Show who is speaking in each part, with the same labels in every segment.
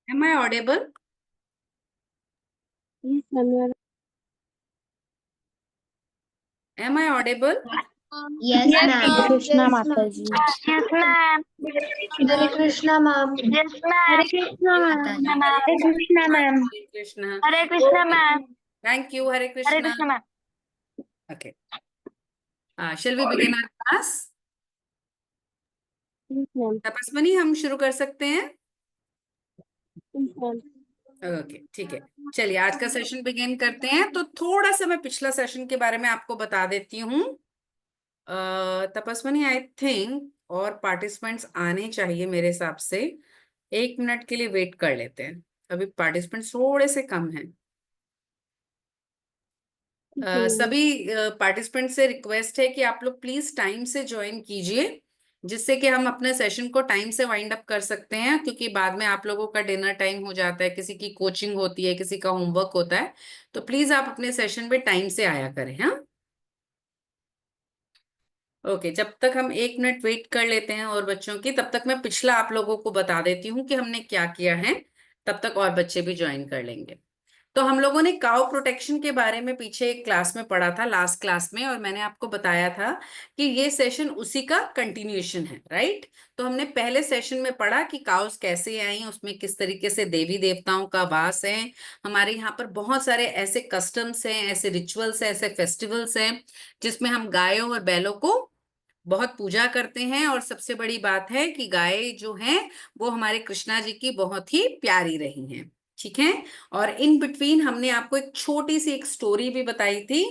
Speaker 1: Am I audible?
Speaker 2: Yes, ma'am.
Speaker 1: Am I audible?
Speaker 3: Yes, ma'am.
Speaker 2: Hare Krishna,
Speaker 3: Yes,
Speaker 2: Mataji.
Speaker 4: Yes, ma'am.
Speaker 3: Hare Krishna, ma'am.
Speaker 4: Yes, ma'am.
Speaker 2: Hare Krishna, ma'am. Hare Krishna, ma'am.
Speaker 1: Hare Krishna.
Speaker 4: Hare Krishna,
Speaker 1: Okay.
Speaker 4: ma'am.
Speaker 1: Thank you, Hare
Speaker 4: Hare
Speaker 1: Krishna.
Speaker 4: Krishna, ma'am.
Speaker 1: Okay. Shall we begin our class?
Speaker 2: Yes, ma'am.
Speaker 1: तपस्विनी, हम शुरू कर सकते हैं?
Speaker 2: Yes, ma'am.
Speaker 1: Okay, ठीक है। चलिए आज का सेशन बिगिन करते हैं। तो थोड़ा सा मैं पिछला सेशन के बारे में आपको बता देती हूँ। तपस्विनी, आई थिंक और पार्टिसिपेंट्स आने चाहिए मेरे हिसाब से। 1 मिनट के लिए वेट कर लेते हैं, अभी पार्टिसिपेंट्स थोड़े से कम हैं। सभी पार्टिसिपेंट से रिक्वेस्ट है कि आप लोग प्लीज टाइम से ज्वाइन कीजिए, जिससे कि हम अपने सेशन को टाइम से वाइंड अप कर सकते हैं, क्योंकि बाद में आप लोगों का डिनर टाइम हो जाता है, किसी की कोचिंग होती है, किसी का होमवर्क होता है। तो प्लीज आप अपने सेशन पे टाइम से आया करें। हाँ, ओके। जब तक हम 1 मिनट वेट कर लेते हैं और बच्चों की, तब तक मैं पिछला आप लोगों को बता देती हूँ कि हमने क्या किया है। तब तक और बच्चे भी ज्वाइन कर लेंगे। तो हम लोगों ने काउ प्रोटेक्शन के बारे में पीछे एक क्लास में पढ़ा था, लास्ट क्लास में, और मैंने आपको बताया था कि ये सेशन उसी का कंटिन्यूएशन है, राइट। तो हमने पहले सेशन में पढ़ा कि काउस कैसे आई, उसमें किस तरीके से देवी देवताओं का वास है। हमारे यहाँ पर बहुत सारे ऐसे कस्टम्स हैं, ऐसे रिचुअल्स हैं, ऐसे फेस्टिवल्स हैं, जिसमें हम गायों और बैलों को बहुत पूजा करते हैं। और सबसे बड़ी बात है कि गाय जो है वो हमारे कृष्णा जी की बहुत ही प्यारी रही हैं, ठीक है। और इन बिटवीन हमने आपको एक छोटी सी एक स्टोरी भी बताई थी।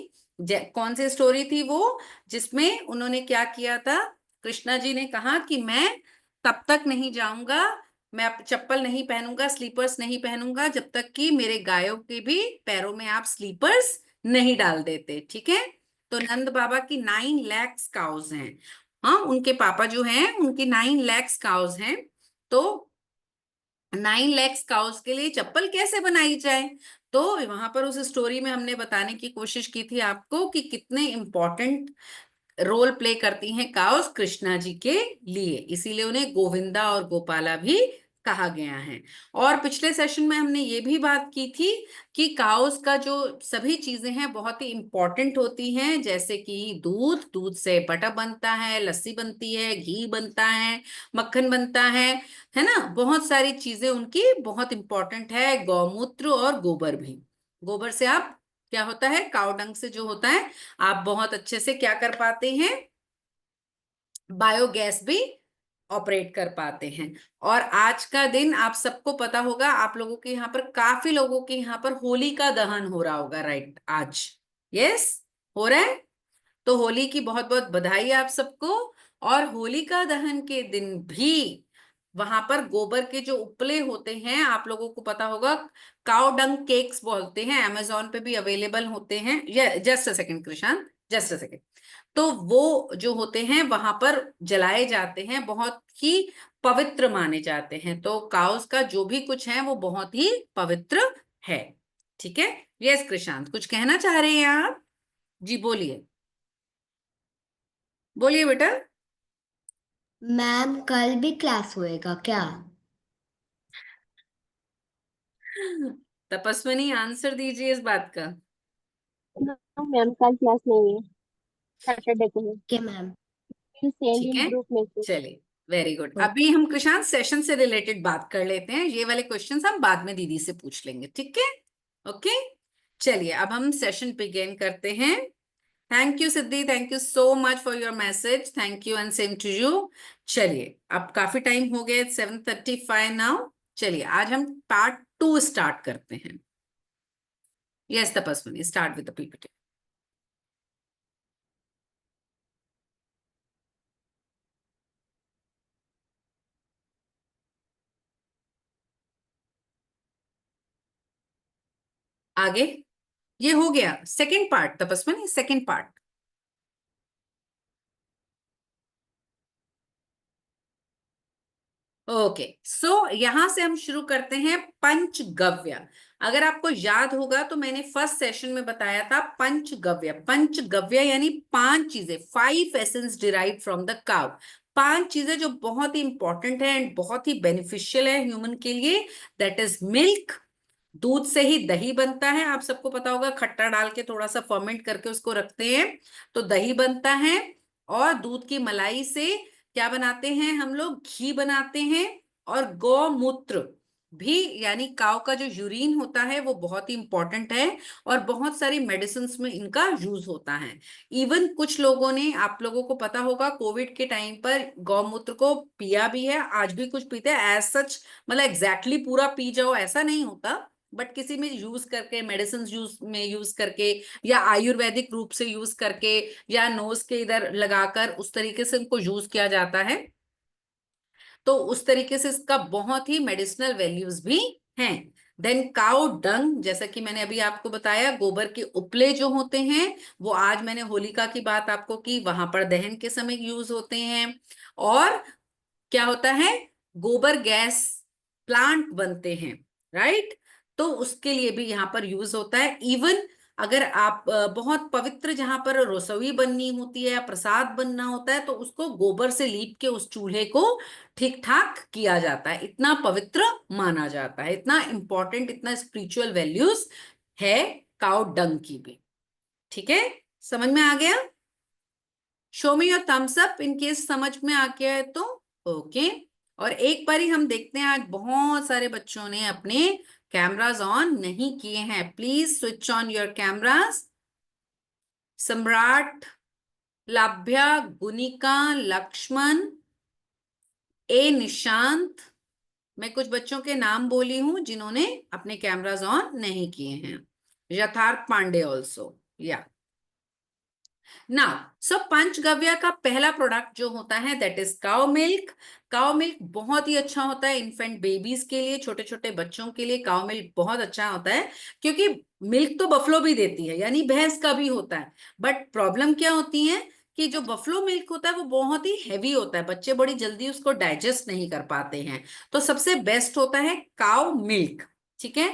Speaker 1: कौन सी स्टोरी थी वो? जिसमें उन्होंने क्या किया था, कृष्णा जी ने कहा कि मैं तब तक नहीं जाऊंगा, मैं चप्पल नहीं पहनूंगा, स्लीपर्स नहीं पहनूंगा, जब तक कि मेरे गायों के भी पैरों में आप स्लीपर्स नहीं डाल देते, ठीक है। तो नंद बाबा की 9 लाख काउज हैं। हाँ, उनके पापा जो हैं उनकी 9 लाख काउज हैं। तो 9 लाख काउस के लिए चप्पल कैसे बनाई जाए? तो वहां पर उस स्टोरी में हमने बताने की कोशिश की थी आपको कि कितने इंपॉर्टेंट रोल प्ले करती हैं काउस कृष्णा जी के लिए, इसीलिए उन्हें गोविंदा और गोपाला भी कहा गया है। और पिछले सेशन में हमने ये भी बात की थी कि काउस का जो सभी चीजें हैं बहुत ही इंपॉर्टेंट होती हैं, जैसे कि दूध, दूध से बटर बनता है, लस्सी बनती है, घी बनता है, मक्खन बनता है ना। बहुत सारी चीजें उनकी बहुत इंपॉर्टेंट है। गौमूत्र और गोबर भी, गोबर से आप क्या होता है, काव डंग से जो होता है, आप बहुत अच्छे से क्या कर पाते हैं, बायोगैस भी ऑपरेट कर पाते हैं। और आज का दिन आप सबको पता होगा, आप लोगों के यहाँ पर, काफी लोगों के यहाँ पर होली का दहन हो रहा होगा, राइट? आज यस हो रहा है। तो होली की बहुत बहुत बधाई आप सबको। और होलिका दहन के दिन भी वहां पर गोबर के जो उपले होते हैं, आप लोगों को पता होगा, काउ डंग केक्स बोलते हैं, अमेजोन पे भी अवेलेबल होते हैं। Just a second Krishant, just a second. तो वो जो होते हैं वहां पर जलाए जाते हैं, बहुत ही पवित्र माने जाते हैं। तो काउस का जो भी कुछ है वो बहुत ही पवित्र है, ठीक है। यस कृषांत, कुछ कहना चाह रहे हैं आप? जी बोलिए, बोलिए बेटा।
Speaker 3: मैम, कल भी क्लास होएगा क्या?
Speaker 1: तपस्विनी, आंसर दीजिए इस बात का।
Speaker 2: No, ma'am. कल क्लास नहीं है, सैटरडे को है।
Speaker 3: Okay ma'am.
Speaker 2: सेंड
Speaker 1: ठीक
Speaker 2: इन
Speaker 1: है,
Speaker 2: ग्रुप मैसेज।
Speaker 1: चलिए, वेरी गुड। अभी हम कृषांत सेशन से रिलेटेड बात कर लेते हैं, ये वाले क्वेश्चंस हम बाद में दीदी से पूछ लेंगे, ठीक है। ओके, चलिए अब हम सेशन बिगिन करते हैं। Thank you Siddhi, thank you so much for your message, thank you and same to you. चलिए, अब काफी टाइम हो गया, 7:35 नाउ। चलिए आज हम पार्ट 2 स्टार्ट करते हैं। Yes Tapaswini, start with the PPT. आगे, ये हो गया second part Tapaswini, second part. Okay, so यहां से हम शुरू करते हैं पंचगव्य। अगर आपको याद होगा तो मैंने फर्स्ट सेशन में बताया था पंचगव्य। पंचगव्य यानी 5 चीजें, 5 essence derive from the cow. 5 चीजें जो बहुत ही इंपॉर्टेंट है एंड बहुत ही बेनिफिशियल है ह्यूमन के लिए। That is milk. दूध से ही दही बनता है, आप सबको पता होगा, खट्टा डाल के थोड़ा सा फर्मेंट करके उसको रखते हैं तो दही बनता है। और दूध की मलाई से क्या बनाते हैं हम लोग, घी बनाते हैं। और गौमूत्र भी, यानी काव का जो यूरिन होता है वो बहुत ही इंपॉर्टेंट है और बहुत सारी मेडिसिन में इनका यूज होता है। इवन कुछ लोगों ने, आप लोगों को पता होगा, कोविड के टाइम पर गौमूत्र को पिया भी है, आज भी कुछ पीते हैं। एज सच मतलब एग्जैक्टली पूरा पी जाओ ऐसा नहीं होता, बट किसी में यूज करके, मेडिसिन यूज करके, या आयुर्वेदिक रूप से यूज करके, या नोज के इधर लगाकर उस तरीके से इनको यूज किया जाता है। तो उस तरीके से इसका बहुत ही मेडिसिनल वैल्यूज भी हैं। देन काउ डंग, जैसा कि मैंने अभी आपको बताया, गोबर के उपले जो होते हैं वो, आज मैंने होलिका की बात आपको की, वहां पर दहन के समय यूज होते हैं। और क्या होता है, गोबर गैस प्लांट बनते हैं, राइट। तो उसके लिए भी यहाँ पर यूज होता है। इवन अगर आप बहुत पवित्र जहां पर रसोई बननी होती है या प्रसाद बनना होता है तो उसको गोबर से लीप के उस चूल्हे को ठीक ठाक किया जाता है। इतना पवित्र माना जाता है, इतना इंपॉर्टेंट, इतना स्पिरिचुअल वैल्यूज है काउ डंग की भी। ठीक है, समझ में आ गया? Show me your thumbs up in case समझ में आ गया है तो। ओके। और एक बार ही हम देखते हैं, आज बहुत सारे बच्चों ने अपने कैमरास ऑन नहीं किए हैं। Please switch on your cameras. सम्राट, लाभ्या, गुनिका, लक्ष्मण, ए निशांत। मैं कुछ बच्चों के नाम बोली हूं जिन्होंने अपने कैमरास ऑन नहीं किए हैं। यथार्थ पांडे ऑल्सो, या ना। सो पंचगव्य का पहला प्रोडक्ट जो होता है that is cow milk. Cow milk बहुत ही अच्छा होता है इन्फेंट बेबीज के लिए, छोटे छोटे बच्चों के लिए काउ मिल्क बहुत अच्छा होता है। क्योंकि मिल्क तो बफलो भी देती है, यानी भैंस का भी होता है। बट प्रॉब्लम क्या होती है कि जो बफलो मिल्क होता है वो बहुत ही हैवी होता है, बच्चे बड़ी जल्दी उसको डाइजेस्ट नहीं कर पाते हैं। तो सबसे बेस्ट होता है काउ मिल्क। ठीक है।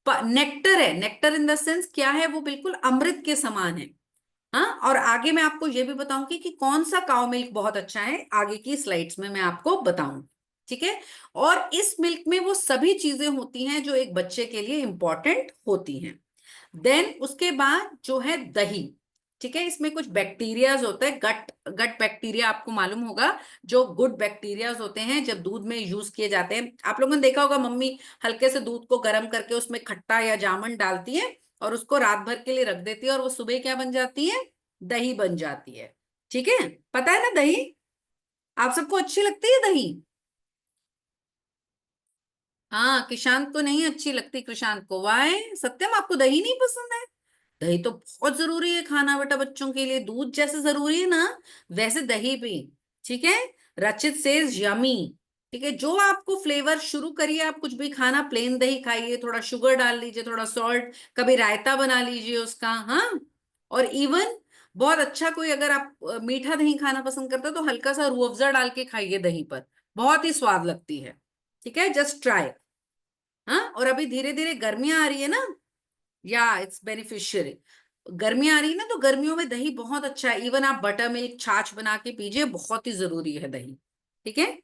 Speaker 1: नेक्टर है, नेक्टर इन द सेंस क्या है, वो बिल्कुल अमृत के समान है। हाँ, और आगे मैं आपको ये भी बताऊंगी कि कौन सा काउ मिल्क बहुत अच्छा है, आगे की स्लाइड्स में मैं आपको बताऊंगी। ठीक है। और इस मिल्क में वो सभी चीजें होती हैं जो एक बच्चे के लिए इंपॉर्टेंट होती हैं। देन उसके बाद जो है दही। ठीक है, इसमें कुछ बैक्टीरियाज होते हैं, गट गट बैक्टीरिया, आपको मालूम होगा, जो गुड बैक्टीरियाज होते हैं जब दूध में यूज किए जाते हैं। आप लोगों ने देखा होगा मम्मी हल्के से दूध को गर्म करके उसमें खट्टा या जामुन डालती है और उसको रात भर के लिए रख देती है और वो सुबह क्या बन जाती है, दही बन जाती है। ठीक है, पता है ना दही, आप सबको अच्छी लगती है दही? हाँ, किशांत को नहीं अच्छी लगती, कृषांत को। वाई सत्यम, आपको दही नहीं पसंद है? दही तो बहुत जरूरी है खाना बेटा, बच्चों के लिए दूध जैसे जरूरी है ना वैसे दही भी। ठीक है। रचित सेज यमी। ठीक है, जो आपको फ्लेवर, शुरू करिए आप कुछ भी खाना, प्लेन दही खाइए, थोड़ा शुगर डाल लीजिए, थोड़ा सॉल्ट, कभी रायता बना लीजिए उसका। हाँ, और इवन बहुत अच्छा, कोई अगर आप मीठा दही खाना पसंद करते हो तो हल्का सा रूह अफ़ज़ा डाल के खाइए दही पर, बहुत ही स्वाद लगती है। ठीक है, जस्ट ट्राई। हाँ, और अभी धीरे धीरे गर्मियां आ रही है ना, या इट्स बेनिफिशियल। गर्मियां आ रही है ना, तो गर्मियों में दही बहुत अच्छा है। इवन आप बटर मिल्क, छाछ बना के पीजिए, बहुत ही जरूरी है दही। ठीक है।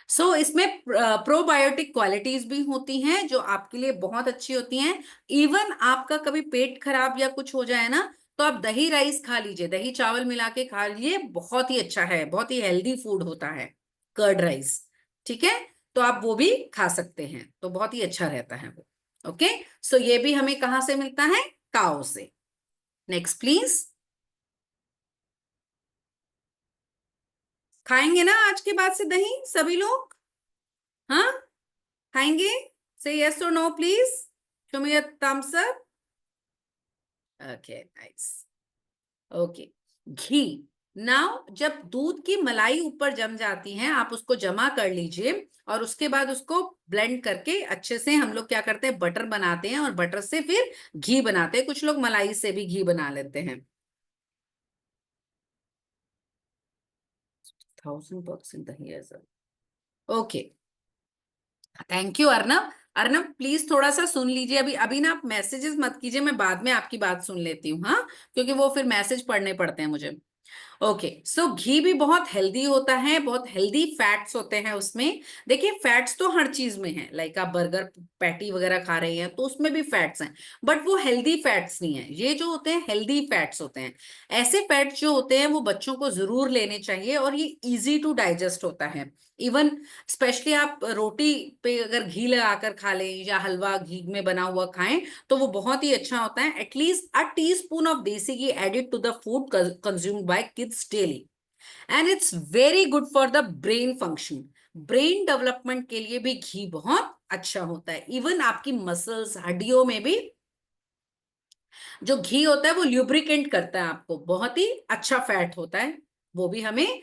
Speaker 1: सो इसमें प्रोबायोटिक क्वालिटीज भी होती हैं जो आपके लिए बहुत अच्छी होती हैं। इवन आपका कभी पेट खराब या कुछ हो जाए ना, तो आप दही राइस खा लीजिए, दही चावल मिला के खा लीजिए, बहुत ही अच्छा है, बहुत ही हेल्दी फूड होता है कर्ड राइस। ठीक है, तो आप वो भी खा सकते हैं, तो बहुत ही अच्छा रहता है वो। ओके। सो ये भी हमें कहाँ से मिलता है, काओ से। Next please. खाएंगे ना आज के बाद से दही सभी लोग? हाँ, खाएंगे? से यस और no please, show me a thumbs up. Okay, nice. Okay. घी। नाउ जब दूध की मलाई ऊपर जम जाती है, आप उसको जमा कर लीजिए और उसके बाद उसको ब्लेंड करके अच्छे से, हम लोग क्या करते हैं, बटर बनाते हैं और बटर से फिर घी बनाते हैं। कुछ लोग मलाई से भी घी बना लेते हैं। 1000% दही है sir. Okay, thank you Arnav. Arnav please थोड़ा सा सुन लीजिए, अभी अभी ना आप मैसेजेस मत कीजिए, मैं बाद में आपकी बात सुन लेती हूँ, हाँ, क्योंकि वो फिर मैसेज पढ़ने पड़ते हैं मुझे। ओके, सो घी भी बहुत हेल्दी होता है, बहुत हेल्दी फैट्स होते हैं उसमें। देखिए फैट्स तो हर चीज में है, लाइक आप बर्गर पैटी वगैरह खा रहे हैं तो उसमें भी फैट्स हैं, बट वो हेल्दी फैट्स नहीं है। ये जो होते हैं हेल्दी फैट्स होते हैं। ऐसे फैट्स जो होते हैं वो बच्चों को जरूर लेने चाहिए, और ये इजी टू डाइजेस्ट होता है। इवन स्पेशली आप रोटी पे अगर घी लगाकर खा लें या हलवा घी में बना हुआ खाएं तो वो बहुत ही अच्छा होता है। At least a teaspoon of desi ghee added to the food consumed by kids daily, and it's very good for the brain function. Brain development के लिए भी घी बहुत अच्छा होता है। इवन आपकी मसल्स हड्डियों में भी जो घी होता है वो ल्यूब्रिकेंट करता है आपको, बहुत ही अच्छा फैट होता है, वो भी हमें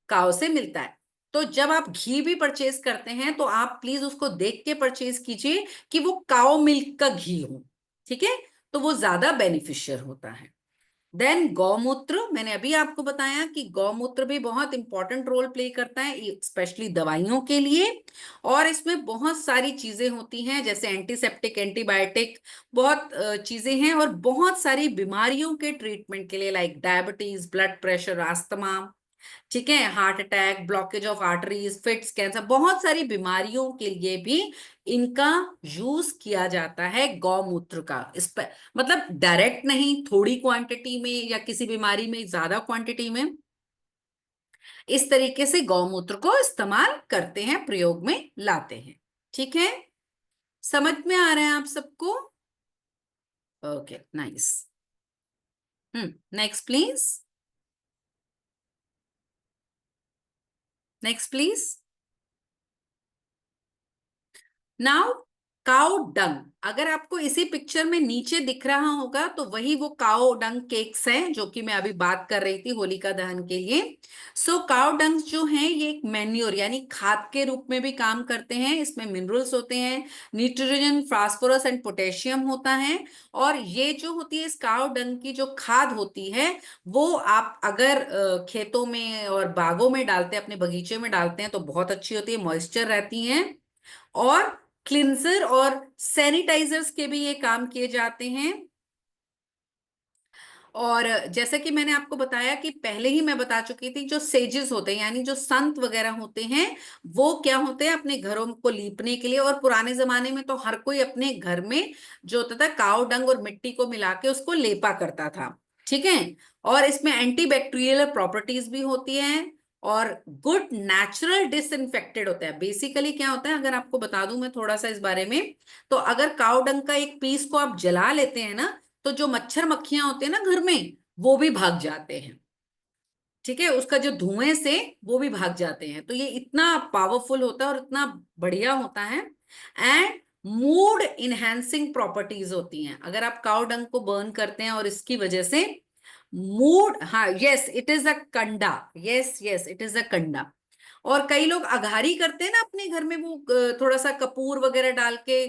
Speaker 1: काव से मिलता है। तो जब आप घी भी परचेज करते हैं तो आप प्लीज उसको देख के परचेज कीजिए कि वो काव मिल्क का घी हो, ठीक है, तो वो ज्यादा बेनिफिशियल होता है। देन गौमूत्र, मैंने अभी आपको बताया कि गौमूत्र भी बहुत इंपॉर्टेंट रोल प्ले करता है, स्पेशली दवाइयों के लिए। और इसमें बहुत सारी चीजें होती हैं, जैसे एंटीसेप्टिक, एंटीबायोटिक, बहुत चीजें हैं, और बहुत सारी बीमारियों के ट्रीटमेंट के लिए, like diabetes, blood pressure, asthma, ठीक है, heart attack, blockage of arteries, fits, cancer, बहुत सारी बीमारियों के लिए भी इनका यूज किया जाता है गौमूत्र का। इस पर मतलब डायरेक्ट नहीं, थोड़ी क्वांटिटी में या किसी बीमारी में ज्यादा क्वांटिटी में, इस तरीके से गौमूत्र को इस्तेमाल करते हैं, प्रयोग में लाते हैं। ठीक है, समझ में आ रहा है आप सबको? Okay, nice. Next please, next please. Now cow dung, अगर आपको इसी पिक्चर में नीचे दिख रहा होगा तो वही वो काउ डंग केक्स हैं जो कि मैं अभी बात कर रही थी होलिका दहन के लिए। सो काउ डंग जो हैं ये एक मैन्योर यानी खाद के रूप में भी काम करते हैं। इसमें मिनरल्स होते हैं, नाइट्रोजन, फास्फोरस एंड पोटेशियम होता है। और ये जो होती है इस काउ डंग की जो खाद होती है, वो आप अगर खेतों में और बागों में डालते हैं, अपने बगीचे में डालते हैं तो बहुत अच्छी होती है, मॉइस्चर रहती है। और क्लिंजर और सैनिटाइजर्स के भी ये काम किए जाते हैं। और जैसे कि मैंने आपको बताया कि पहले ही मैं बता चुकी थी, जो सेजेस होते हैं यानी जो संत वगैरह होते हैं, वो क्या होते हैं अपने घरों को लीपने के लिए। और पुराने जमाने में तो हर कोई अपने घर में जो होता था काव डंग और मिट्टी को मिला के उसको लेपा करता था, ठीक है। और इसमें एंटीबैक्टीरियल प्रॉपर्टीज भी होती हैं, और गुड नेचुरल डिसइंफेक्टेड होता है। बेसिकली क्या होता है, अगर आपको बता दूं मैं थोड़ा सा इस बारे में, तो अगर काव डंग का एक पीस को आप जला लेते हैं ना, तो जो मच्छर मक्खियां होते हैं ना घर में, वो भी भाग जाते हैं, ठीक है, उसका जो धुएं से वो भी भाग जाते हैं। तो ये इतना पावरफुल होता है और इतना बढ़िया होता है। एंड मूड इनहेंसिंग प्रॉपर्टीज होती हैं अगर आप काउ डंग को बर्न करते हैं, और इसकी वजह से मूड, हाँ, yes it is a kanda, yes yes it is a kanda. और कई लोग अघारी करते हैं ना अपने घर में, वो थोड़ा सा कपूर वगैरह डाल के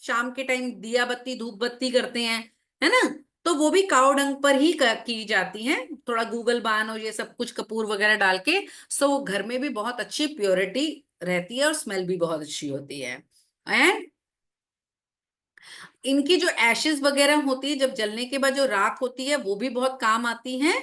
Speaker 1: शाम के टाइम दिया बत्ती धूप बत्ती करते हैं, है ना, तो वो भी काव डंग पर ही की जाती हैं, थोड़ा गूगल बान और ये सब कुछ कपूर वगैरह डाल के। सो वो घर में भी बहुत अच्छी प्योरिटी रहती है और स्मेल भी बहुत अच्छी होती है। एंड इनकी जो एशेस वगैरह होती है, जब जलने के बाद जो राख होती है वो भी बहुत काम आती है।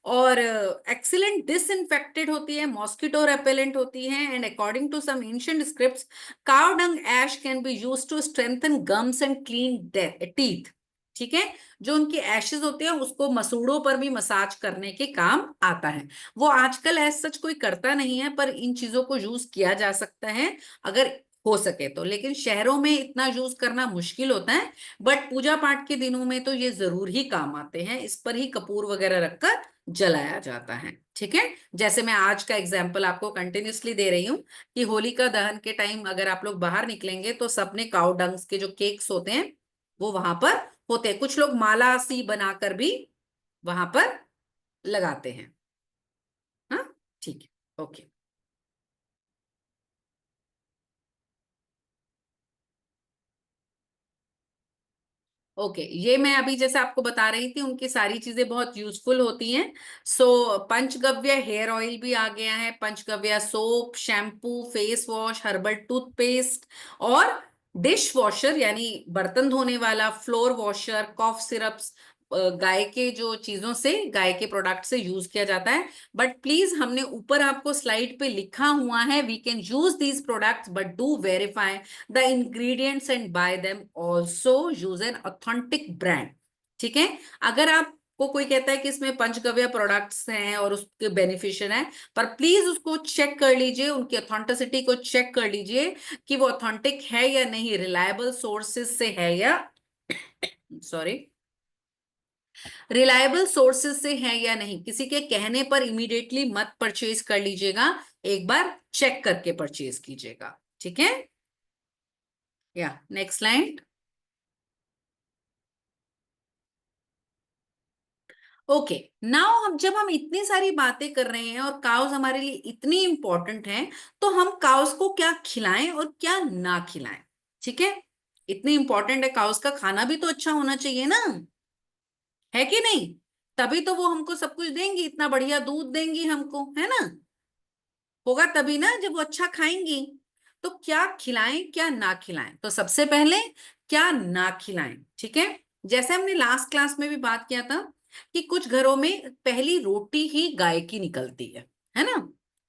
Speaker 1: और एक्सीलेंट डिसइंफेक्टेड होती है, मॉस्किटो रेपेलेंट होती है। And according to some ancient scripts, cow dung ash can be used to strengthen gums and clean teeth, ठीक है। जो उनकी एशेस होते हैं उसको मसूड़ों पर भी मसाज करने के काम आता है। वो आजकल ऐसा सच कोई करता नहीं है, पर इन चीजों को यूज किया जा सकता है अगर हो सके तो, लेकिन शहरों में इतना यूज करना मुश्किल होता है। बट पूजा पाठ के दिनों में तो ये जरूर ही काम आते हैं, इस पर ही कपूर वगैरह रखकर जलाया जाता है, ठीक है। जैसे मैं आज का एग्जाम्पल आपको कंटिन्यूसली दे रही हूँ कि होलिका दहन के टाइम अगर आप लोग बाहर निकलेंगे तो सबने काउ डंग्स के जो केक्स होते हैं वो वहां पर होते हैं। कुछ लोग माला सी बनाकर भी वहां पर लगाते हैं। हाँ, ठीक है, ओके। ओके, ये मैं अभी जैसे आपको बता रही थी, उनकी सारी चीजें बहुत यूजफुल होती हैं। सो पंचगव्य हेयर ऑयल भी आ गया है, Panchgavya soap, shampoo, face wash, herbal toothpaste, और डिश वॉशर यानी बर्तन धोने वाला, फ्लोर वॉशर, कॉफ सिरप्स, गाय के जो चीजों से, गाय के प्रोडक्ट से यूज किया जाता है। बट प्लीज, हमने ऊपर आपको स्लाइड पे लिखा हुआ है, we can use these products but do verify the ingredients and buy them, also use an authentic brand। ठीक है, अगर आपको कोई कहता है कि इसमें पंचगव्य प्रोडक्ट्स हैं और उसके बेनिफिशियल हैं, पर प्लीज उसको चेक कर लीजिए, उनकी ऑथेंटिसिटी को चेक कर लीजिए कि वो ऑथेंटिक है या नहीं, रिलायबल सोर्सेज से है या सॉरी रिलायबल सोर्सेज से है या नहीं। किसी के कहने पर इमीडिएटली मत परचेज कर लीजिएगा, एक बार चेक करके परचेज कीजिएगा। ठीक है, या नेक्स्ट लाइन। ओके, नाउ हम जब हम इतनी सारी बातें कर रहे हैं और काउस हमारे लिए इतनी इंपॉर्टेंट हैं, तो हम काउस को क्या खिलाएं और क्या ना खिलाएं। ठीक है, इतनी इंपॉर्टेंट है, काउस का खाना भी तो अच्छा होना चाहिए ना, है कि नहीं? तभी तो वो हमको सब कुछ देंगी, इतना बढ़िया दूध देंगी हमको, है ना? होगा तभी ना जब वो अच्छा खाएंगी। तो क्या खिलाएं क्या ना खिलाएं, तो सबसे पहले क्या ना खिलाएं। ठीक है, जैसे हमने लास्ट क्लास में भी बात किया था कि कुछ घरों में पहली रोटी ही गाय की निकलती है ना?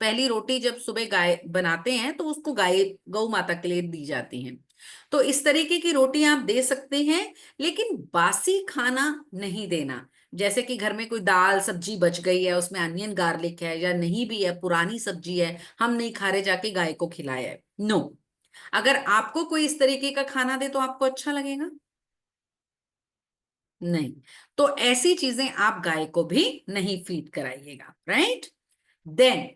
Speaker 1: पहली रोटी जब सुबह गाय बनाते हैं तो उसको गाय, गौ माता के लिए दी जाती है। तो इस तरीके की रोटी आप दे सकते हैं, लेकिन बासी खाना नहीं देना। जैसे कि घर में कोई दाल सब्जी बच गई है, उसमें अनियन गार्लिक है या नहीं भी है, पुरानी सब्जी है, हम नहीं खा रहे, जाके गाय को खिलाया है, नो। अगर आपको कोई इस तरीके का खाना दे तो आपको अच्छा लगेगा? नहीं। तो ऐसी चीजें आप गाय को भी नहीं फीड कराइएगा, राइट? देन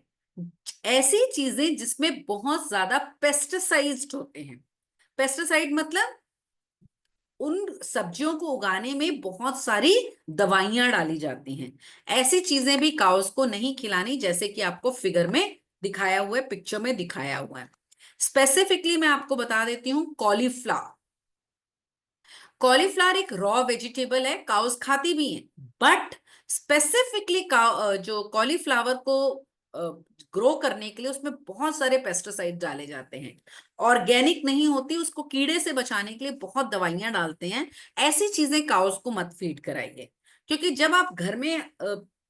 Speaker 1: ऐसी चीजें जिसमें बहुत ज्यादा पेस्टिसाइड्स होते हैं, पेस्टिसाइड मतलब उन सब्जियों को उगाने में बहुत सारी दवाइयां डाली जाती हैं, ऐसी चीजें भी काउस को नहीं खिलानी, जैसे कि आपको फिगर में दिखाया हुआ है, पिक्चर में दिखाया हुआ है। स्पेसिफिकली मैं आपको बता देती हूँ, कॉलीफ्लावर। कॉलीफ्लावर एक रॉ वेजिटेबल है, काउस खाती भी हैं, बट स्पेसिफिकली जो कॉलीफ्लावर को ग्रो करने के लिए उसमें बहुत सारे पेस्टिसाइड डाले जाते हैं, ऑर्गेनिक नहीं होती, उसको कीड़े से बचाने के लिए बहुत दवाइयां डालते हैं। ऐसी चीजें काउस को मत फीड कराइए, क्योंकि जब आप घर में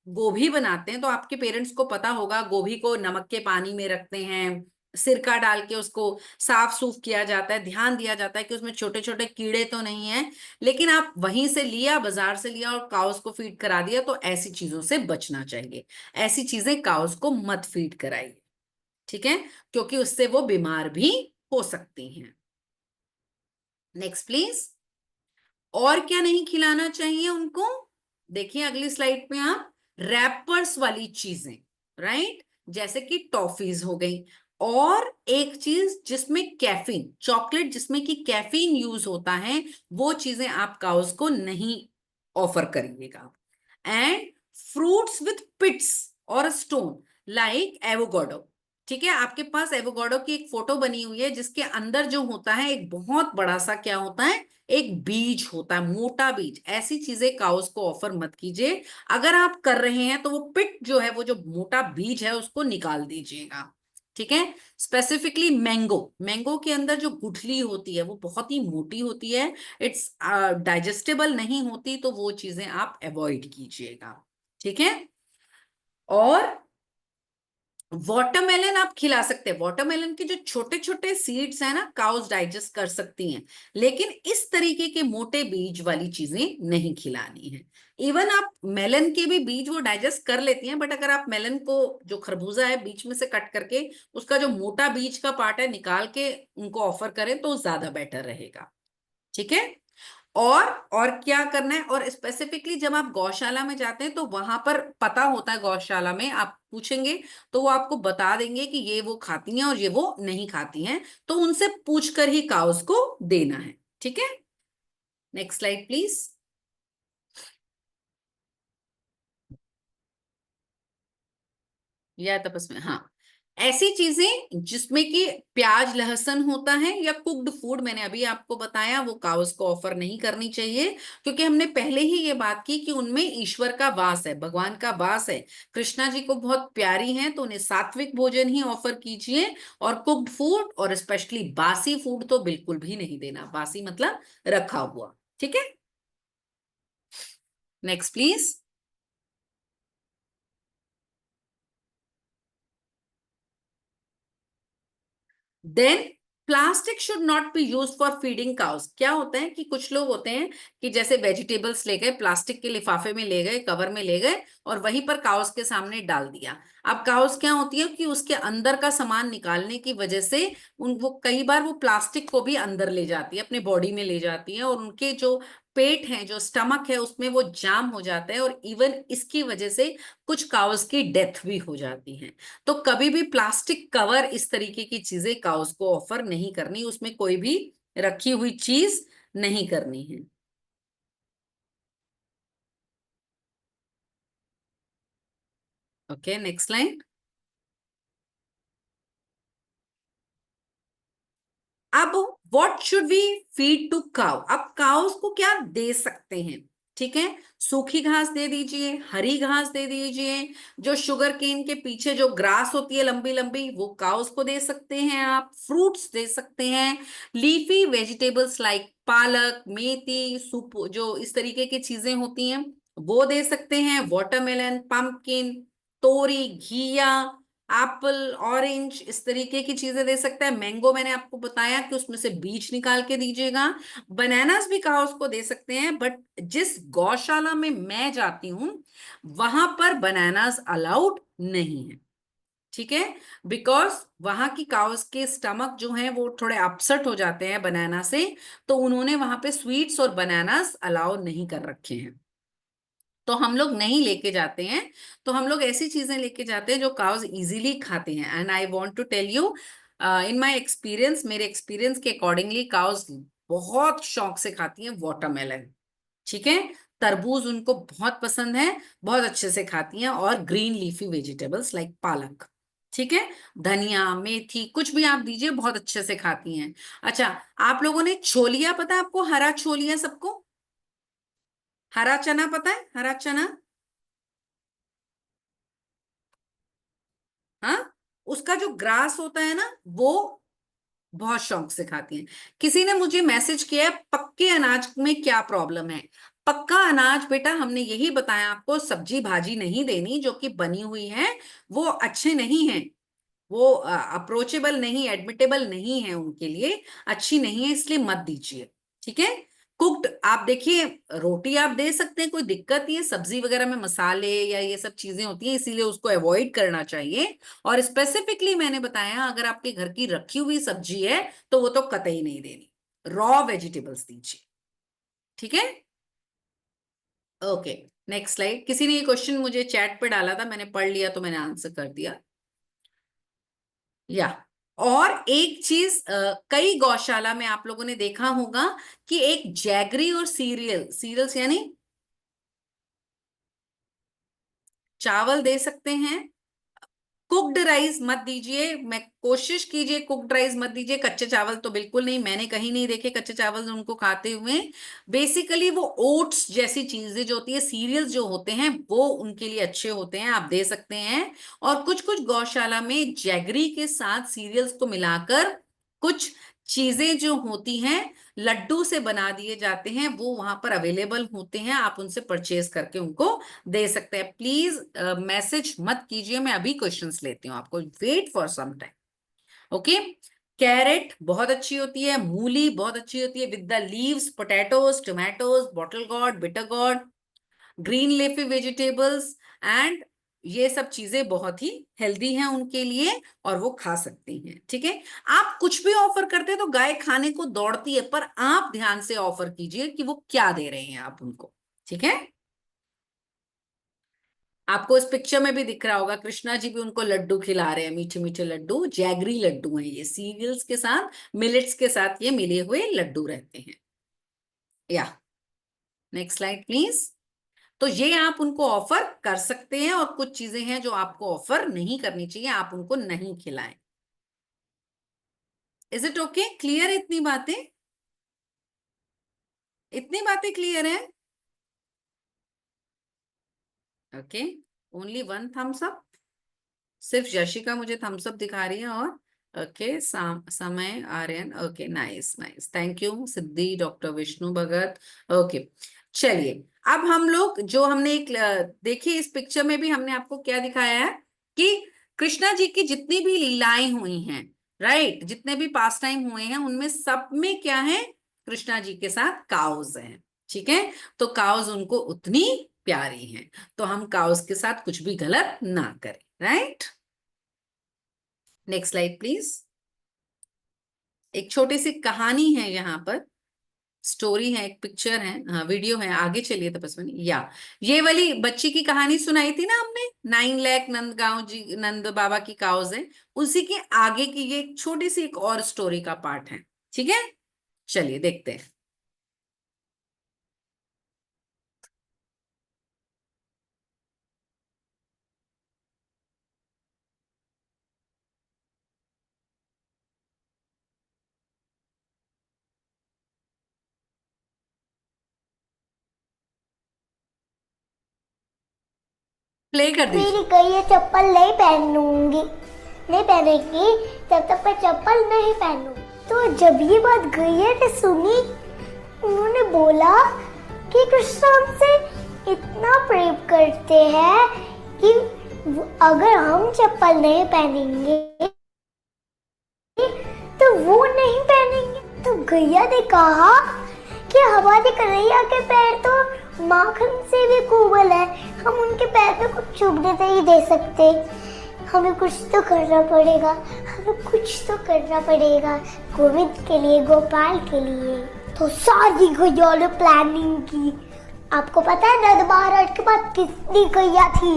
Speaker 1: गोभी बनाते हैं तो आपके पेरेंट्स को पता होगा, गोभी को नमक के पानी में रखते हैं, सिरका डाल के उसको साफ सूफ किया जाता है, ध्यान दिया जाता है कि उसमें छोटे छोटे कीड़े तो नहीं है। लेकिन आप वहीं से लिया, बाजार से लिया और काउस को फीड करा दिया, तो ऐसी चीजों से बचना चाहिए। ऐसी चीजें काउस को मत फीड कराइए, ठीक है, क्योंकि उससे वो बीमार भी हो सकती हैं। Next please. और क्या नहीं खिलाना चाहिए उनको? देखिए अगली स्लाइड पे आप, रैपर्स वाली चीजें, राइट, जैसे कि टॉफीज हो गई, और एक चीज जिसमें कैफीन, चॉकलेट जिसमें कि कैफीन यूज होता है, वो चीजें आप काउस को नहीं ऑफर करिएगा। एंड फ्रूट्स विथ पिट्स और स्टोन, लाइक एवोकाडो। ठीक है, आपके पास एवोकाडो की एक फोटो बनी हुई है, जिसके अंदर जो होता है एक बहुत बड़ा सा क्या होता है, एक बीज होता है, मोटा बीज। ऐसी चीजें काउस को ऑफर मत कीजिए। अगर आप कर रहे हैं तो वो पिट जो है, वो जो मोटा बीज है, उसको निकाल दीजिएगा। ठीक है, स्पेसिफिकली मैंगो, मैंगो के अंदर जो गुठली होती है वो बहुत ही मोटी होती है, इट्स डाइजेस्टेबल नहीं होती, तो वो चीजें आप अवॉइड कीजिएगा। ठीक है, और वाटरमेलन आप खिला सकते हैं, वाटरमेलन के जो छोटे छोटे सीड्स हैं ना, काउस डाइजेस्ट कर सकती हैं, लेकिन इस तरीके के मोटे बीज वाली चीजें नहीं खिलानी है। इवन आप मेलन के भी बीज वो डाइजेस्ट कर लेती हैं, बट अगर आप मेलन को, जो खरबूजा है, बीच में से कट करके उसका जो मोटा बीज का पार्ट है निकाल के उनको ऑफर करें तो ज्यादा बेटर रहेगा। ठीक है, और क्या करना है, और स्पेसिफिकली जब आप गौशाला में जाते हैं तो वहां पर पता होता है, गौशाला में आप पूछेंगे तो वो आपको बता देंगे कि ये वो खाती हैं और ये वो नहीं खाती हैं, तो उनसे पूछकर ही काउस को देना है। ठीक है, नेक्स्ट स्लाइड प्लीज। या तपस में, हाँ, ऐसी चीजें जिसमें कि प्याज लहसुन होता है या कुक्ड फूड, मैंने अभी आपको बताया, वो काउस को ऑफर नहीं करनी चाहिए, क्योंकि हमने पहले ही ये बात की कि उनमें ईश्वर का वास है, भगवान का वास है, कृष्णा जी को बहुत प्यारी हैं, तो उन्हें सात्विक भोजन ही ऑफर कीजिए। और कुक्ड फूड और स्पेशली बासी फूड तो बिल्कुल भी नहीं देना, बासी मतलब रखा हुआ। ठीक है, next please. Then plastic should not be use for feeding cows. क्या होता है कि कुछ लोग होते हैं कि जैसे वेजिटेबल्स ले गए, प्लास्टिक के लिफाफे में ले गए, कवर में ले गए और वहीं पर काउस के सामने डाल दिया। अब काउस क्या होती है कि उसके अंदर का सामान निकालने की वजह से उन वो कई बार वो प्लास्टिक को भी अंदर ले जाती है, अपने बॉडी में ले जाती है, और उनके जो पेट है, जो स्टमक है, उसमें वो जाम हो जाता है, और इवन इसकी वजह से कुछ काउस की डेथ भी हो जाती है। तो कभी भी प्लास्टिक कवर, इस तरीके की चीजें काउस को ऑफर नहीं करनी, उसमें कोई भी रखी हुई चीज नहीं करनी है। Okay, next line. अब what should we feed to cow. अब काउस को क्या दे सकते हैं? ठीक है, सूखी घास दे दीजिए, हरी घास दे दीजिए, जो शुगर केन के पीछे जो ग्रास होती है लंबी लंबी, वो काउस को दे सकते हैं आप। फ्रूट्स दे सकते हैं, लीफी वेजिटेबल्स लाइक पालक, मेथी, सूप, जो इस तरीके की चीजें होती हैं वो दे सकते हैं। वाटरमेलन, पंपकिन, तोरी, घिया, एप्पल, ऑरेंज, इस तरीके की चीजें दे सकता है। मैंगो मैंने आपको बताया कि उसमें से बीज निकाल के दीजिएगा। बनानास भी कहा उसको दे सकते हैं, बट जिस गौशाला में मैं जाती हूं वहां पर बनानास अलाउड नहीं है। ठीक है, बिकॉज वहां की काउस के स्टमक जो है वो थोड़े अपसेट हो जाते हैं बनाना से, तो उन्होंने वहां पे स्वीट्स और बनानास अलाउ नहीं कर रखे हैं, तो हम लोग नहीं लेके जाते हैं। तो हम लोग ऐसी चीजें लेके जाते हैं जो काउज इजीली खाते हैं। And I want to tell you, in my experience, मेरे एक्सपीरियंस के अकॉर्डिंगली काउज बहुत शौक से खाती हैं वाटरमेलन। ठीक है, तरबूज उनको बहुत पसंद है, बहुत अच्छे से खाती हैं, और ग्रीन लीफी वेजिटेबल्स लाइक पालक। ठीक है, धनिया, मेथी, कुछ भी आप दीजिए, बहुत अच्छे से खाती हैं। अच्छा, आप लोगों ने छोलिया, पता है आपको, हरा छोलिया सबको? हरा चना पता है, हरा चना? हाँ, उसका जो ग्रास होता है ना, वो बहुत शौक से खाती हैं। किसी ने मुझे मैसेज किया है, पक्के अनाज में क्या प्रॉब्लम है? पक्का अनाज बेटा, हमने यही बताया आपको, सब्जी भाजी नहीं देनी जो कि बनी हुई है, वो अच्छे नहीं है, वो अप्रोचेबल नहीं, एडमिटेबल नहीं है, उनके लिए अच्छी नहीं है, इसलिए मत दीजिए। ठीक है, कुक्ड आप देखिए, रोटी आप दे सकते हैं, कोई दिक्कत नहीं है, सब्जी वगैरह में मसाले या ये सब चीजें होती हैं, इसीलिए उसको अवॉइड करना चाहिए। और स्पेसिफिकली मैंने बताया, अगर आपके घर की रखी हुई सब्जी है तो वो तो कतई नहीं देनी, रॉ वेजिटेबल्स दीजिए। ठीक है, ओके, नेक्स्ट स्लाइड। किसी ने ये क्वेश्चन मुझे चैट पे डाला था, मैंने पढ़ लिया तो मैंने आंसर कर दिया। या और एक चीज, कई गौशाला में आप लोगों ने देखा होगा कि एक जैगरी और सीरियल्स यानी चावल दे सकते हैं। कुक्ड राइस मत दीजिए, मैं कोशिश कीजिए कुक्ड राइस मत दीजिए, कच्चे चावल तो बिल्कुल नहीं, मैंने कहीं नहीं देखे कच्चे चावल उनको खाते हुए। बेसिकली वो ओट्स जैसी चीजें जो होती है, सीरियल्स जो होते हैं, वो उनके लिए अच्छे होते हैं, आप दे सकते हैं। और कुछ कुछ गौशाला में जैगरी के साथ सीरियल्स को मिलाकर कुछ चीजें जो होती हैं, लड्डू से बना दिए जाते हैं, वो वहां पर अवेलेबल होते हैं, आप उनसे परचेज करके उनको दे सकते हैं। प्लीज मैसेज मत कीजिए, मैं अभी क्वेश्चंस लेती हूँ, आपको wait for some time. Okay, carrot बहुत अच्छी होती है, मूली बहुत अच्छी होती है with the leaves, potatoes, tomatoes, bottle gourd, bitter gourd, green leafy vegetables, and ये सब चीजें बहुत ही हेल्दी हैं उनके लिए, और वो खा सकती हैं। ठीक है, आप कुछ भी ऑफर करते हैं तो गाय खाने को दौड़ती है, पर आप ध्यान से ऑफर कीजिए कि वो क्या दे रहे हैं आप उनको। ठीक है, आपको इस पिक्चर में भी दिख रहा होगा, कृष्णा जी भी उनको लड्डू खिला रहे हैं, मीठे मीठे लड्डू, जैगरी लड्डू हैं ये, सीरियल्स के साथ, मिलेट्स के साथ ये मिले हुए लड्डू रहते हैं। या नेक्स्ट स्लाइड प्लीज। तो ये आप उनको ऑफर कर सकते हैं, और कुछ चीजें हैं जो आपको ऑफर नहीं करनी चाहिए, आप उनको नहीं खिलाएं। Is it okay? क्लियर है इतनी बातें? इतनी बातें क्लियर है? Okay, only one thumbs up. सिर्फ यशिका मुझे थम्स अप दिखा रही है। और okay, Samay Aryan, okay, nice nice, thank you Siddhi, doctor Vishnu Bhagat. Okay, चलिए अब हम लोग जो हमने एक देखिए, इस पिक्चर में भी हमने आपको क्या दिखाया है कि कृष्णा जी की जितनी भी लीलाएं हुई हैं, राइट, जितने भी पास टाइम हुए हैं, उनमें सब में क्या है, कृष्णा जी के साथ काउज हैं। ठीक है, तो काउज उनको उतनी प्यारी हैं, तो हम काउज के साथ कुछ भी गलत ना करें, राइट। Next slide please. एक छोटी सी कहानी है यहाँ पर, स्टोरी है, एक पिक्चर है, हाँ वीडियो है, आगे चलिए तपस्विनी। या ये वाली बच्ची की कहानी सुनाई थी ना हमने, 9 लाख नंदगांव जी, नंद बाबा की काउज है, उसी के आगे की ये एक छोटी सी एक और स्टोरी का पार्ट है। ठीक है, चलिए देखते हैं। प्ले कर दीजिए।
Speaker 3: मेरी गई चप्पल नहीं पहनूंगी, नहीं पहनेगी तब तक मैं चप्पल नहीं पहनूंगी। तो जब ये बात गैया ने सुनी, उन्होंने बोला कि कृष्ण हमसे इतना प्रेम करते हैं कि अगर हम चप्पल नहीं पहनेंगे तो वो नहीं पहनेंगे। तो गैया ने कहा कि हमारे कन्हैया के पैर तो माखन से भी कोमल है, हम उनके पैर पे कुछ चुभने नहीं दे सकते, हमें कुछ तो करना पड़ेगा, हमें कुछ तो करना पड़ेगा गोविंद के लिए, गोपाल के लिए। तो सारी गैया ने प्लानिंग की। आपको पता है नंद महाराज के पास कितनी गैया थी?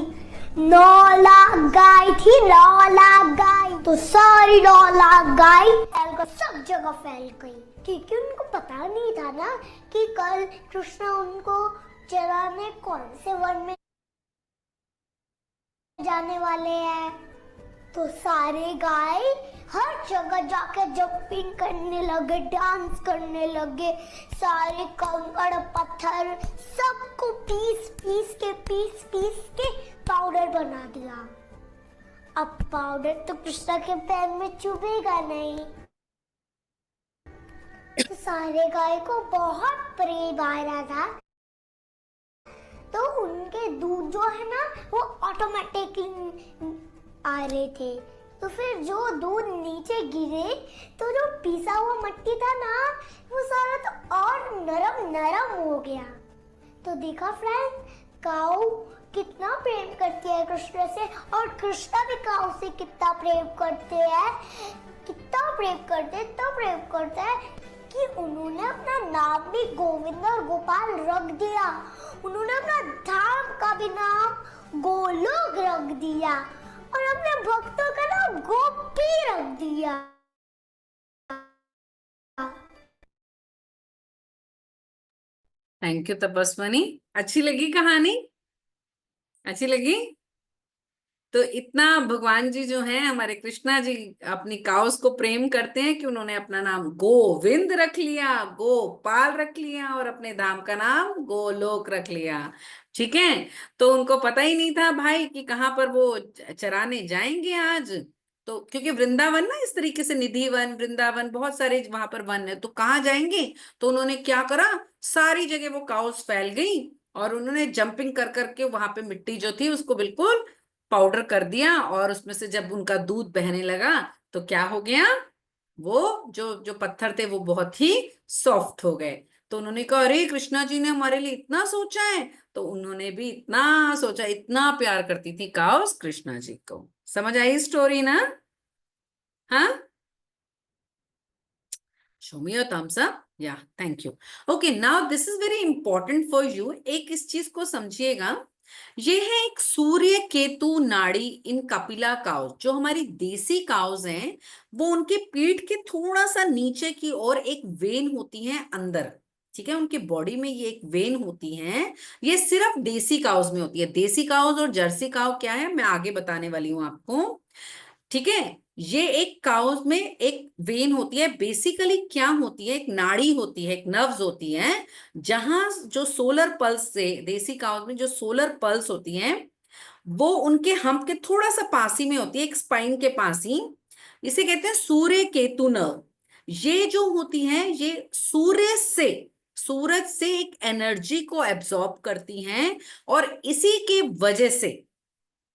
Speaker 3: 9 लाख गाय थी, 9 लाख गाय। तो सारी 9 लाख गाय सब जगह फैल गई, क्योंकि उनको पता नहीं था ना कि कल कृष्ण उनको चराने कौन से वन में जाने वाले हैं। तो सारे गाय हर जगह जाकर जंपिंग करने लगे, डांस करने लगे, सारे कंकड़ पत्थर सबको पीस पीस के पाउडर बना दिया। अब पाउडर तो कृष्णा के पैर में चुभेगा नहीं। तो सारे गाय को बहुत प्रेम आ रहा था, तो उनके दूध जो है ना वो ऑटोमेटिकली आ रहे थे। तो फिर जो दूध नीचे गिरे तो जो पिसा हुआ मट्टी था ना वो सारा तो और नरम हो गया। तो देखा फ्रेंड, काऊ कितना प्रेम करती है कृष्ण से, और कृष्ण भी काऊ से कितना प्रेम करते हैं, कितना प्रेम करते हैं कि उन्होंने अपना नाम भी गोविंद और गोपाल रख दिया। उन्होंने अपना धाम का भी नाम गोलोक रख दिया, और अपने भक्तों का नाम गोपी रख दिया।
Speaker 1: थैंक यू तपस्विनी, अच्छी लगी कहानी? अच्छी लगी? तो इतना भगवान जी जो हैं हमारे कृष्णा जी अपनी काउस को प्रेम करते हैं कि उन्होंने अपना नाम गोविंद रख लिया, गोपाल रख लिया, और अपने धाम का नाम गोलोक रख लिया। ठीक है, तो उनको पता ही नहीं था भाई कि कहाँ पर वो चराने जाएंगे आज। तो क्योंकि वृंदावन ना इस तरीके से, निधि वन, वृंदावन, बहुत सारे वहां पर वन है, तो कहाँ जाएंगे। तो उन्होंने क्या करा, सारी जगह वो काउस फैल गई, और उन्होंने जंपिंग कर करके वहां पे मिट्टी जो थी उसको बिल्कुल पाउडर कर दिया, और उसमें से जब उनका दूध बहने लगा तो क्या हो गया, वो जो जो पत्थर थे वो बहुत ही सॉफ्ट हो गए। तो उन्होंने कहा अरे कृष्णा जी ने हमारे लिए इतना सोचा है। तो उन्होंने भी इतना सोचा, इतना प्यार करती थी काउस कृष्णा जी को। समझ आई स्टोरी ना? हाँ, show me your thumbs up. Yeah, thank you. Okay, now this is very important for you. एक इस चीज को समझिएगा, ये है एक सूर्य केतु नाड़ी इन कपिला काउज। जो हमारी देसी काउज हैं वो उनके पीठ के थोड़ा सा नीचे की ओर एक वेन होती है अंदर, ठीक है, उनके बॉडी में ये एक वेन होती है, ये सिर्फ देसी काउस में होती है। देसी काउस और जर्सी काउ क्या है मैं आगे बताने वाली हूं आपको। ठीक है, ये एक काउस में एक वेन होती है, बेसिकली क्या होती है, एक नाड़ी होती है, एक नर्व्स होती है, जहां जो सोलर पल्स से, देसी काउस में जो सोलर पल्स होती है वो उनके हम्प के थोड़ा सा पास ही में होती है, एक स्पाइन के पास ही। इसे कहते हैं सूर्य केतु नर्व। ये जो होती है ये सूरज से एक एनर्जी को एब्जॉर्ब करती हैं, और इसी के वजह से,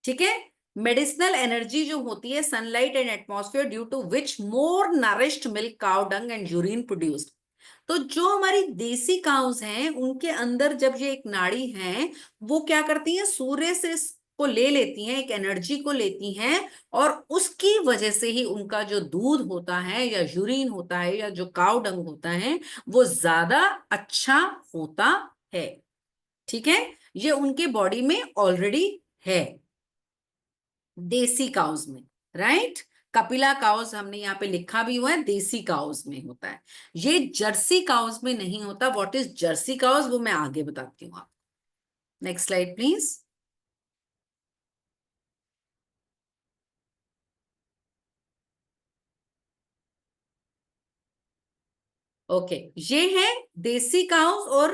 Speaker 1: ठीक है, मेडिसिनल एनर्जी जो होती है, sunlight and atmosphere, due to which more nourished milk, cow dung and urine produced. तो जो हमारी देसी काउस हैं उनके अंदर जब ये एक नाड़ी है, वो क्या करती हैं, सूर्य से को ले लेती हैं, एक एनर्जी को लेती हैं, और उसकी वजह से ही उनका जो दूध होता है या यूरिन होता है या जो काउ डंग होता है वो ज्यादा अच्छा होता है। ठीक है, ये उनके बॉडी में ऑलरेडी है, देसी काउस में, राइट। कपिला काउस हमने यहाँ पे लिखा भी हुआ है, देसी काउस में होता है, ये जर्सी काउस में नहीं होता। व्हाट इज जर्सी काउस वो मैं आगे बताती हूँ आपको। Next slide please. ओके, ये है देसी काउस और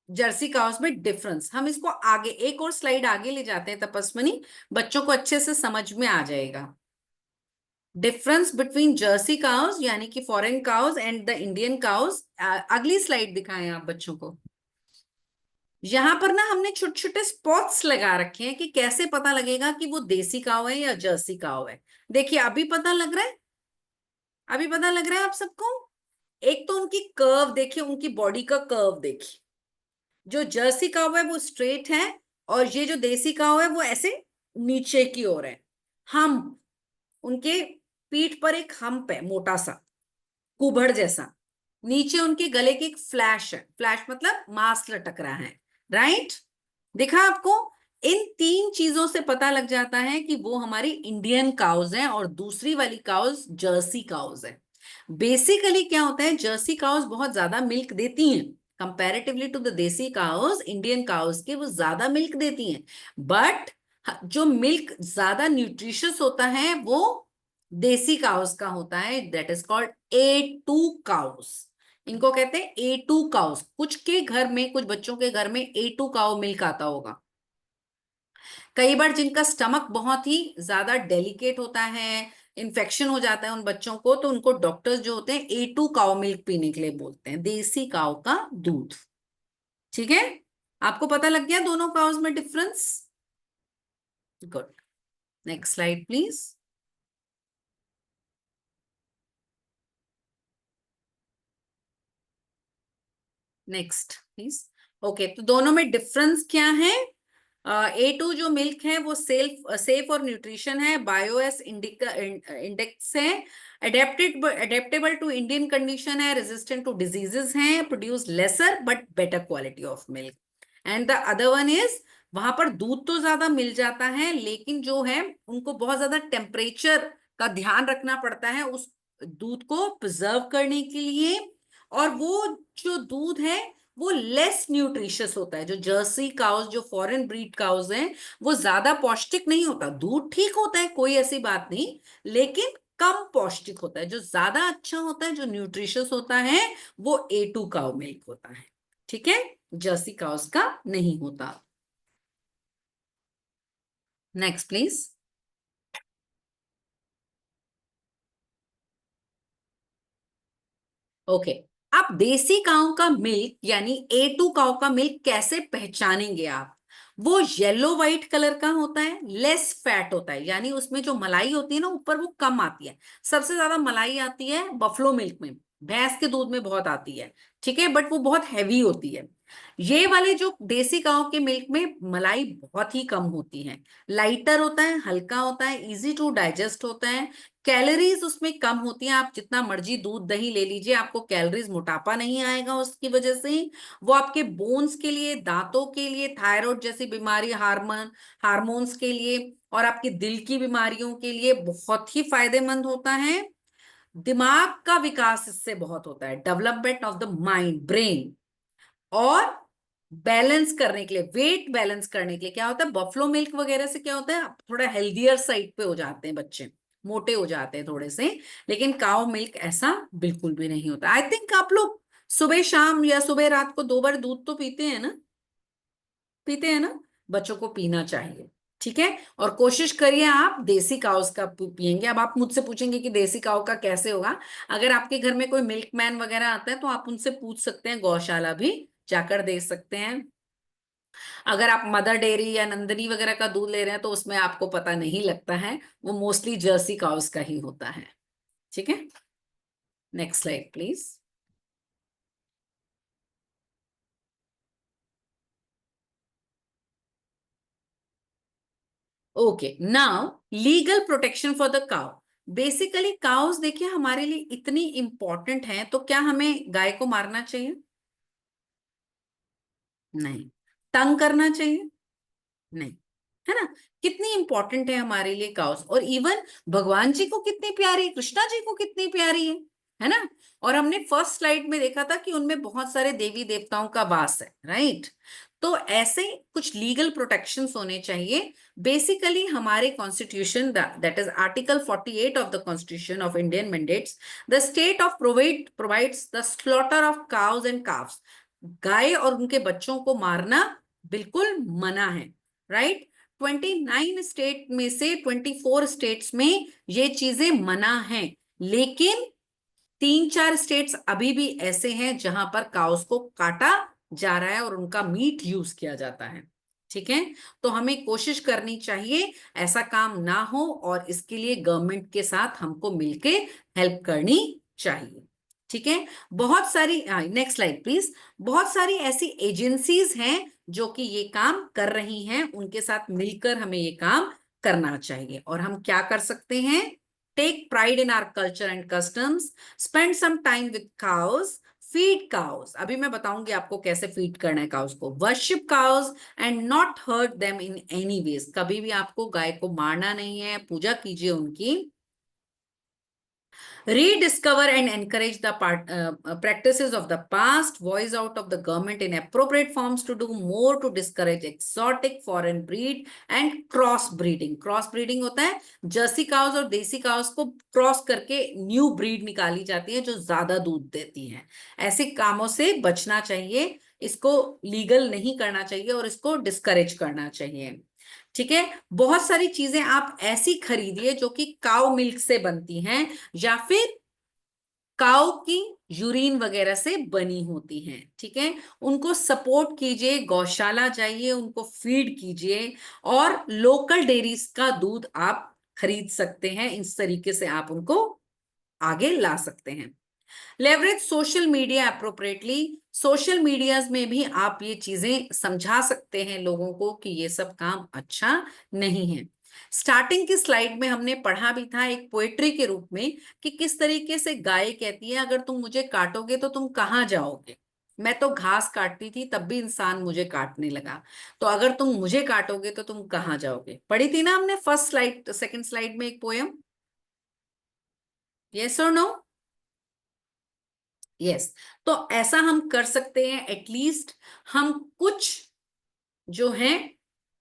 Speaker 1: जर्सी काउस में डिफरेंस। हम इसको आगे एक और स्लाइड आगे ले जाते हैं तपस्विनी, बच्चों को अच्छे से समझ में आ जाएगा। डिफरेंस बिटवीन जर्सी काउस यानी कि foreign cows and the Indian cows. अगली स्लाइड दिखाएं आप बच्चों को। यहां पर ना हमने छोटे छोटे स्पॉट्स लगा रखे हैं कि कैसे पता लगेगा कि वो देसी काउ है या जर्सी काउ है। देखिए अभी पता लग रहा है, अभी पता लग रहा है आप सबको। एक तो उनकी कर्व देखिए, उनकी बॉडी का कर्व देखिए, जो जर्सी काउ है वो स्ट्रेट है, और ये जो देसी काउ है वो ऐसे नीचे की ओर है। हम उनके पीठ पर एक हम्प है मोटा सा, कुबड़ जैसा। नीचे उनके गले की एक फ्लैश है, फ्लैश मतलब मांस लटक रहा है, राइट। दिखा आपको। इन तीन चीजों से पता लग जाता है कि वो हमारी इंडियन काउज है और दूसरी वाली काउज जर्सी काउज है। बेसिकली क्या होता है, जर्सी काउज बहुत ज्यादा मिल्क देती हैं कंपैरेटिवली टू द देसी काउज। इंडियन काउज के वो ज्यादा मिल्क देती हैं, बट जो मिल्क ज्यादा न्यूट्रिशियस होता है वो देसी काउस का होता है। That is called A2 cows. इनको कहते हैं A2 काउस। कुछ के घर में, कुछ बच्चों के घर में A2 काउ मिल्क आता होगा। कई बार जिनका स्टमक बहुत ही ज्यादा डेलिकेट होता है, इन्फेक्शन हो जाता है उन बच्चों को, तो उनको डॉक्टर्स जो होते हैं A2 काउ मिल्क पीने के लिए बोलते हैं, देसी काउ का दूध। ठीक है, आपको पता लग गया दोनों काउस में difference. Good, next slide please. Next please. Okay, तो दोनों में डिफरेंस क्या है। A2 जो मिल्क है वो सेफ और न्यूट्रिशन है, बायोएस इंडेक्स है, अडेप्टेबल टू इंडियन कंडीशन है, रेजिस्टेंट टू डिजीजेस है, produce lesser but better quality of milk. And the other one is, वहां पर दूध तो ज्यादा मिल जाता है, लेकिन जो है उनको बहुत ज्यादा टेम्परेचर का ध्यान रखना पड़ता है उस दूध को प्रिजर्व करने के लिए। और वो जो दूध है वो लेस न्यूट्रिशियस होता है। जो जर्सी काउस, जो फॉरेन ब्रीड काउस हैं, वो ज्यादा पौष्टिक नहीं होता। दूध ठीक होता है, कोई ऐसी बात नहीं, लेकिन कम पौष्टिक होता है। जो ज्यादा अच्छा होता है, जो न्यूट्रिशियस होता है, वो A2 काउ मिल्क होता है। ठीक है, जर्सी काउस का नहीं होता। Next please. ओके, अब देसी काऊ का मिल्क यानी A2 काऊ का मिल्क कैसे पहचानेंगे आप। वो येलो व्हाइट कलर का होता है, लेस फैट होता है, यानी उसमें जो मलाई होती है ना ऊपर वो कम आती है। सबसे ज्यादा मलाई आती है बफलो मिल्क में, भैंस के दूध में बहुत आती है, ठीक है, बट वो बहुत हैवी होती है। ये वाले जो देसी गांव के मिल्क में मलाई बहुत ही कम होती है, लाइटर होता है, हल्का होता है, इजी टू डाइजेस्ट होता है। कैलोरीज उसमें कम होती हैं। आप जितना मर्जी दूध दही ले लीजिए, आपको कैलोरीज, मोटापा नहीं आएगा उसकी वजह से। वो आपके बोन्स के लिए, दांतों के लिए, थायराइड जैसी बीमारी, हार्मोन्स के लिए, और आपके दिल की बीमारियों के लिए बहुत ही फायदेमंद होता है। दिमाग का विकास इससे बहुत होता है, development of the mind, brain. और बैलेंस करने के लिए, वेट बैलेंस करने के लिए क्या होता है, बफलो मिल्क वगैरह से क्या होता है, थोड़ा हेल्दियर साइड पे हो जाते हैं बच्चे, मोटे हो जाते हैं थोड़े से। लेकिन काउ मिल्क ऐसा बिल्कुल भी नहीं होता। आई थिंक आप लोग सुबह शाम या सुबह रात को 2 बार दूध तो पीते हैं ना, पीते हैं ना, बच्चों को पीना चाहिए। ठीक है, और कोशिश करिए आप देसी काउस का पिएंगे। अब आप मुझसे पूछेंगे कि देसी काउ का कैसे होगा। अगर आपके घर में कोई मिल्कमैन वगैरह आता है तो आप उनसे पूछ सकते हैं, गौशाला भी जाकर देख सकते हैं। अगर आप मदर डेयरी या नंदनी वगैरह का दूध ले रहे हैं तो उसमें आपको पता नहीं लगता है, वो मोस्टली जर्सी काउस का ही होता है। ठीक है, next slide please. Okay, now legal protection for the cow. Basically cows देखिए हमारे लिए इतनी इंपॉर्टेंट है, तो क्या हमें गाय को मारना चाहिए? नहीं। तंग करना चाहिए? नहीं, है ना। कितनी इंपॉर्टेंट है हमारे लिए काउस, और इवन भगवान जी को कितनी प्यारी, कृष्णा जी को कितनी प्यारी है ना। और हमने फर्स्ट स्लाइड में देखा था कि उनमें बहुत सारे देवी देवताओं का वास है, राइट। तो ऐसे कुछ लीगल प्रोटेक्शंस होने चाहिए। बेसिकली हमारे constitution, that is article 48 of the constitution of Indian mandates, the state of provides the slaughter of cows and calves. गाय और उनके बच्चों को मारना बिल्कुल मना है, राइट। 29 स्टेट में से 24 स्टेट्स में ये चीजें मना हैं, लेकिन 3-4 स्टेट्स अभी भी ऐसे हैं जहां पर काउस को काटा जा रहा है और उनका मीट यूज किया जाता है। ठीक है, तो हमें कोशिश करनी चाहिए ऐसा काम ना हो, और इसके लिए गवर्नमेंट के साथ हमको मिलके हेल्प करनी चाहिए। ठीक है, बहुत सारी, नेक्स्ट स्लाइड प्लीज। बहुत सारी ऐसी एजेंसीज हैं जो कि ये काम कर रही हैं, उनके साथ मिलकर हमें ये काम करना चाहिए। और हम क्या कर सकते हैं? Take pride in our culture and customs, spend some time with cows, feed cows. अभी मैं बताऊंगी आपको कैसे फीड करना है काउस को। Worship cows and not hurt them in any ways. कभी भी आपको गाय को मारना नहीं है, पूजा कीजिए उनकी। Rediscover and encourage the practices of the past. Voice out of the government in appropriate forms to do more to discourage exotic foreign breed and cross breeding. Cross breeding होता है जर्सी काउस और देसी cows को cross करके new breed निकाली जाती है जो ज्यादा दूध देती हैं। ऐसे कामों से बचना चाहिए, इसको लीगल नहीं करना चाहिए और इसको डिस्करेज करना चाहिए। ठीक है, बहुत सारी चीजें आप ऐसी खरीदिए जो कि काउ मिल्क से बनती हैं या फिर काउ की यूरिन वगैरह से बनी होती हैं। ठीक है, उनको सपोर्ट कीजिए, गौशाला जाइए, उनको फीड कीजिए, और लोकल डेयरीज का दूध आप खरीद सकते हैं। इस तरीके से आप उनको आगे ला सकते हैं। Leverage social media appropriately. Social medias में भी आप ये चीजें समझा सकते हैं लोगों को कि ये सब काम अच्छा नहीं है। स्टार्टिंग की स्लाइड में हमने पढ़ा भी था एक पोएट्री के रूप में कि किस तरीके से गाय कहती है, अगर तुम मुझे काटोगे तो तुम कहाँ जाओगे? मैं तो घास काटती थी तब भी इंसान मुझे काटने लगा, तो अगर तुम मुझे काटोगे तो तुम कहाँ जाओगे? पढ़ी थी ना हमने फर्स्ट स्लाइड, सेकंड स्लाइड में एक पोयम। यस और नो? यस। तो ऐसा हम कर सकते हैं, एटलीस्ट हम कुछ जो है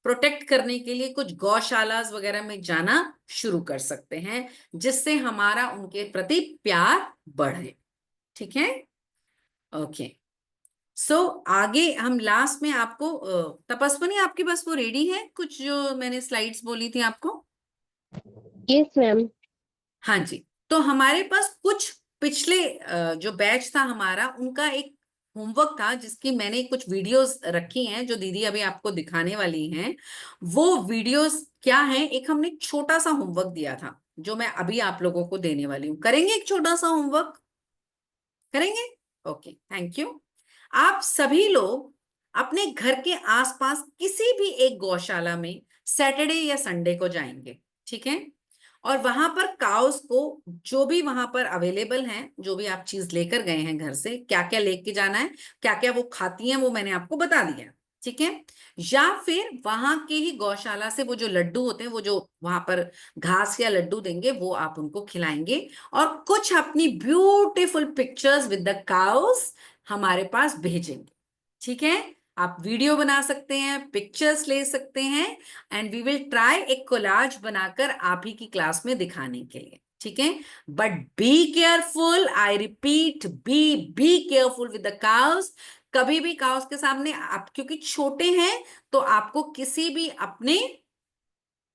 Speaker 1: प्रोटेक्ट करने के लिए कुछ गौशालास वगैरह में जाना शुरू कर सकते हैं, जिससे हमारा उनके प्रति प्यार बढ़े। ठीक है, ओके। सो आगे हम लास्ट में आपको तपस्विनी, आपके पास वो रेडी है कुछ जो मैंने स्लाइड्स बोली थी आपको?
Speaker 2: Yes ma'am.
Speaker 1: हाँ जी, तो हमारे पास कुछ पिछले जो बैच था हमारा, उनका एक होमवर्क था जिसकी मैंने कुछ वीडियोस रखी हैं जो दीदी अभी आपको दिखाने वाली हैं। वो वीडियोस क्या है, एक हमने छोटा सा होमवर्क दिया था जो मैं अभी आप लोगों को देने वाली हूँ। करेंगे एक छोटा सा होमवर्क? करेंगे, ओके, थैंक यू। आप सभी लोग अपने घर के आसपास किसी भी एक गौशाला में सैटरडे या संडे को जाएंगे। ठीक है, और वहां पर काउस को जो भी वहां पर अवेलेबल है, जो भी आप चीज लेकर गए हैं घर से, क्या क्या लेके जाना है, क्या क्या वो खाती हैं, वो मैंने आपको बता दिया। ठीक है। या फिर वहां के ही गौशाला से वो जो लड्डू होते हैं, वो जो वहां पर घास या लड्डू देंगे, वो आप उनको खिलाएंगे। और कुछ अपनी beautiful pictures with the cows हमारे पास भेजेंगे। ठीक है, आप वीडियो बना सकते हैं, पिक्चर्स ले सकते हैं, एंड वी विल ट्राई एक कोलाज बनाकर आप ही की क्लास में दिखाने के लिए। ठीक है, but be careful, I repeat, be careful with the cows. कभी भी काउस के सामने आप, क्योंकि छोटे हैं, तो आपको किसी भी अपने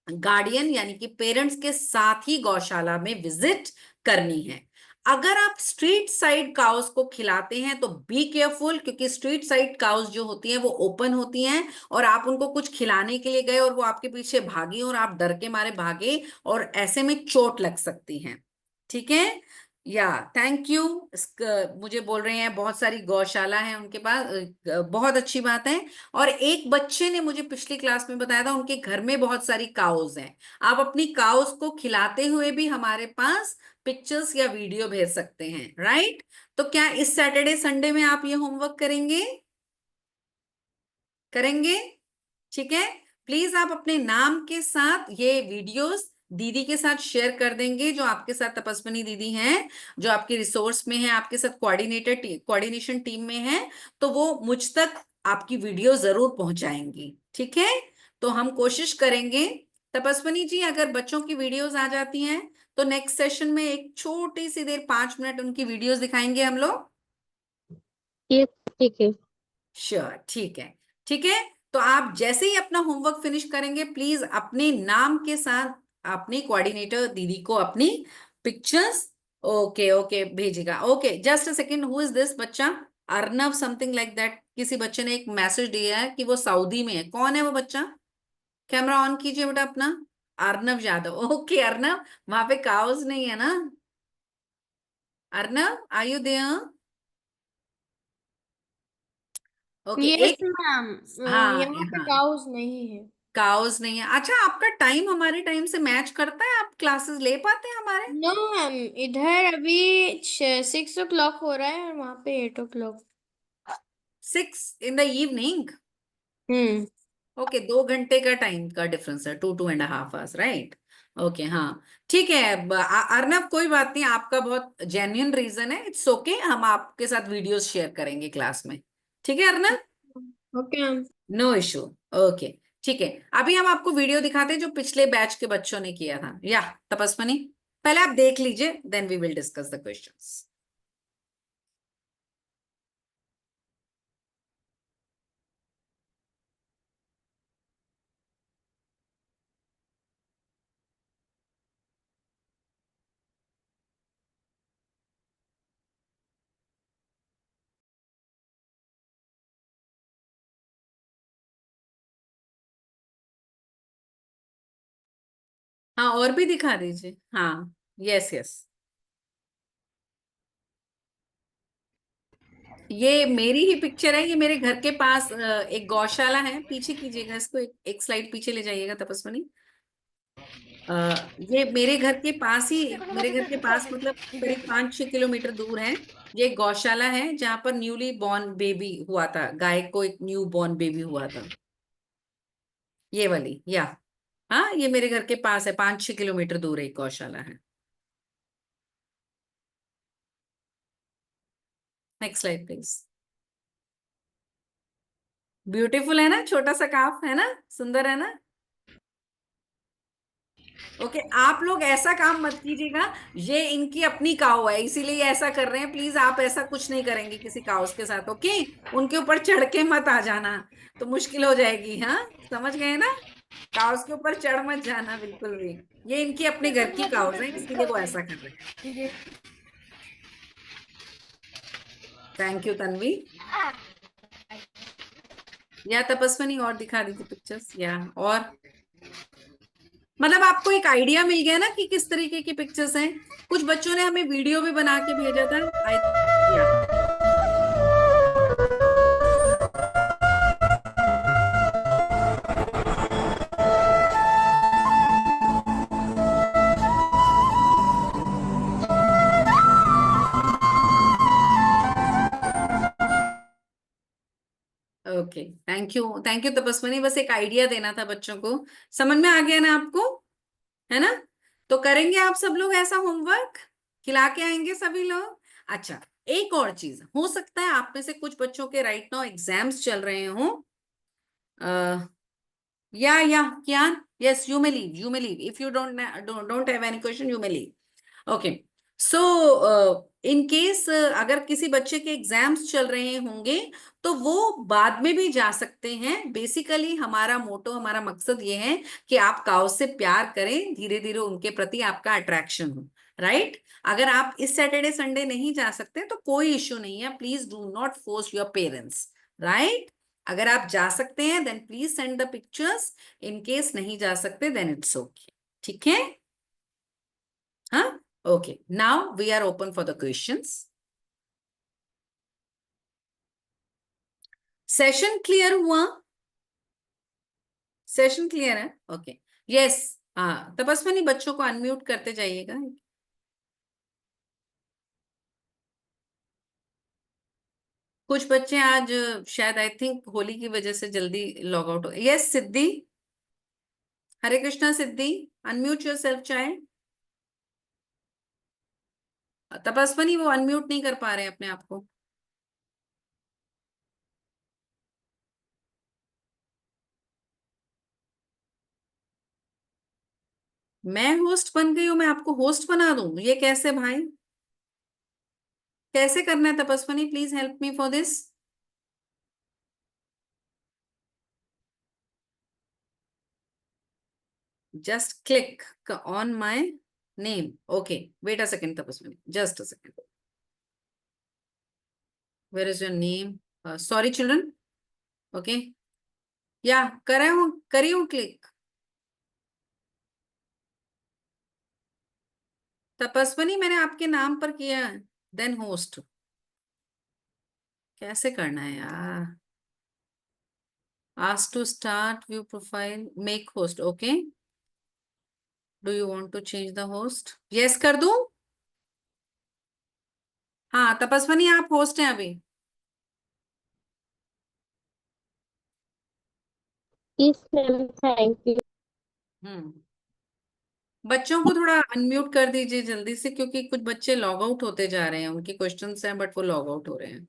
Speaker 1: गार्डियन यानी कि पेरेंट्स के साथ ही गौशाला में विजिट करनी है। अगर आप स्ट्रीट साइड काउस को खिलाते हैं तो बी केयरफुल, क्योंकि स्ट्रीट साइड काउस जो होती हैं वो ओपन होती हैं, और आप उनको कुछ खिलाने के लिए गए और वो आपके पीछे भागी और आप डर के मारे भागे, और ऐसे में चोट लग सकती है। ठीक है, या थैंक यू। मुझे बोल रहे हैं बहुत सारी गौशाला है उनके पास, बहुत अच्छी बात है। और एक बच्चे ने मुझे पिछली क्लास में बताया था उनके घर में बहुत सारी काउस हैं। आप अपनी काउस को खिलाते हुए भी हमारे पास पिक्चर्स या वीडियो भेज सकते हैं, राइट। तो क्या इस सैटरडे संडे में आप ये होमवर्क करेंगे? करेंगे? ठीक है, प्लीज आप अपने नाम के साथ ये वीडियोस दीदी के साथ शेयर कर देंगे, जो आपके साथ तपस्विनी दीदी हैं, जो आपकी रिसोर्स में है, आपके साथ कोऑर्डिनेशन टीम में है, तो वो मुझ तक आपकी वीडियो जरूर पहुंचाएंगी। ठीक है, तो हम कोशिश करेंगे। तपस्विनी जी, अगर बच्चों की वीडियोस आ जाती हैं तो नेक्स्ट सेशन में एक छोटी सी देर 5 मिनट उनकी वीडियोस दिखाएंगे हम लोग।
Speaker 2: ये ठीक है।
Speaker 1: श्योर, ठीक है। ठीक है, तो आप जैसे ही अपना होमवर्क फिनिश करेंगे, प्लीज अपने नाम के साथ अपने कोऑर्डिनेटर दीदी को अपनी पिक्चर्स ओके ओके भेजिएगा। Okay, just a second, who is this बच्चा? Arnav something like that. किसी बच्चे ने एक मैसेज दिया है कि वो सऊदी में है। कौन है वो बच्चा? कैमरा ऑन कीजिए बेटा अपना। अर्नव यादव। ओके अर्नव, वहां पे काउस नहीं है ना? Arnav, are you there? Okay,
Speaker 5: yes
Speaker 1: एक,
Speaker 5: मैम,
Speaker 1: हाँ
Speaker 5: यहाँ पे
Speaker 1: हाँ,
Speaker 5: काउस नहीं है।
Speaker 1: काउस नहीं है। अच्छा, आपका टाइम हमारे टाइम से मैच करता है? आप क्लासेस ले पाते हैं हमारे?
Speaker 5: नो मैम, इधर अभी 6 o'clock हो रहा है और वहाँ पे 8 o'clock।
Speaker 1: 6 in the evening?
Speaker 5: Hmm.
Speaker 1: Okay, 2 घंटे का टाइम का डिफरेंस है, 2.5 hours, राइट। ओके, हाँ ठीक है। अर्नब, कोई बात नहीं, आपका बहुत जेन्युइन रीजन है, इट्स ओके। हम आपके साथ वीडियोस शेयर करेंगे क्लास में। ठीक है Arnab,
Speaker 5: okay ma'am.
Speaker 1: No issue. Okay, ठीक है। अभी हम आपको वीडियो दिखाते हैं जो पिछले बैच के बच्चों ने किया था। या तपस्विनी, पहले आप देख लीजिए, then we will discuss the questions. हाँ, और भी दिखा दीजिए। हाँ, यस यस। ये मेरी ही पिक्चर है, ये मेरे घर के पास एक गौशाला है। पीछे कीजिएगा इसको, एक स्लाइड पीछे ले जाइएगा तपस्विनी। ये मेरे घर के पास ही, मेरे घर के पास मतलब करीब 5-6 किलोमीटर दूर है। ये एक गौशाला है जहां पर न्यूली बॉर्न बेबी हुआ था, गाय को एक न्यू बॉर्न बेबी हुआ था, ये वाली। या हाँ, ये मेरे घर के पास है, 5-6 किलोमीटर दूर एक गौशाला है। Next slide please. ब्यूटीफुल है ना, छोटा सा काफ है ना, सुंदर है ना। ओके, आप लोग ऐसा काम मत कीजिएगा, ये इनकी अपनी काऊ है इसीलिए ये ऐसा कर रहे हैं। प्लीज आप ऐसा कुछ नहीं करेंगे किसी काउस के साथ, ओके। उनके ऊपर चढ़ के मत आ जाना, तो मुश्किल हो जाएगी। हाँ, समझ गए ना? काउस के ऊपर चढ़ मत जाना बिल्कुल भी। ये इनकी अपने घर की काउस है, इसीलिए वो ऐसा कर रहे हैं। Thank you Tanvi. या तपस्विनी, और दिखा दीजिए पिक्चर्स। या और मतलब आपको एक आइडिया मिल गया ना कि किस तरीके की पिक्चर्स हैं। कुछ बच्चों ने हमें वीडियो भी बना के भेजा था। या ओके, थैंक यू तपस्विनी, बस एक आइडिया देना था बच्चों को। समझ में आ गया ना आपको, है ना? तो करेंगे आप सब लोग ऐसा होमवर्क, खिला के आएंगे सभी लोग। अच्छा, एक और चीज, हो सकता है आप में से कुछ बच्चों के राइट नाउ एग्जाम्स चल रहे हों। Yeah, Kian, yes, you may leave. If you don't have any question, you may leave. Okay. So, in case अगर किसी बच्चे के एग्जाम्स चल रहे होंगे तो वो बाद में भी जा सकते हैं। बेसिकली हमारा मोटो, हमारा मकसद ये है कि आप काउ से प्यार करें, धीरे धीरे उनके प्रति आपका अट्रैक्शन हो, राइट? अगर आप इस सैटरडे संडे नहीं जा सकते तो कोई इश्यू नहीं है, please do not force your parents, right? अगर आप जा सकते हैं then please send the pictures, in case नहीं जा सकते देन इट्स ओके, ठीक है? हाँ, okay, now we are open for the questions. Session clear हुआ? सेशन क्लियर है? Okay, yes. हाँ, तपस्विनी बच्चों को अनम्यूट करते जाइएगा। कुछ बच्चे आज शायद आई थिंक होली की वजह से जल्दी लॉग आउट हो। Yes Siddhi, Hare Krishna Siddhi, unmute yourself child. Tapaswini वो अनम्यूट नहीं कर पा रहे अपने आप को। मैं होस्ट बन गई हूं, मैं आपको होस्ट बना दूं? ये कैसे भाई, कैसे करना है Tapaswini? Please help me for this. Just click on my name. Okay, wait a second, Tapaswini. Just a second. Where is your name? Sorry, children. Okay. Yeah, करी हूँ क्लिक। तपस्विनी मैंने आपके नाम पर किया है, देन होस्ट। कैसे करना है यार? Ask to start view profile, make host. Okay. Do you want to change the host? Yes कर दूं? हाँ तपस्विनी आप होस्ट हैं अभी।
Speaker 2: Yes ma'am, thank you.
Speaker 1: Hmm, बच्चों को थोड़ा अनम्यूट कर दीजिए जल्दी से, क्योंकि कुछ बच्चे लॉग आउट होते जा रहे हैं, उनके क्वेश्चंस हैं बट वो लॉग आउट हो रहे हैं।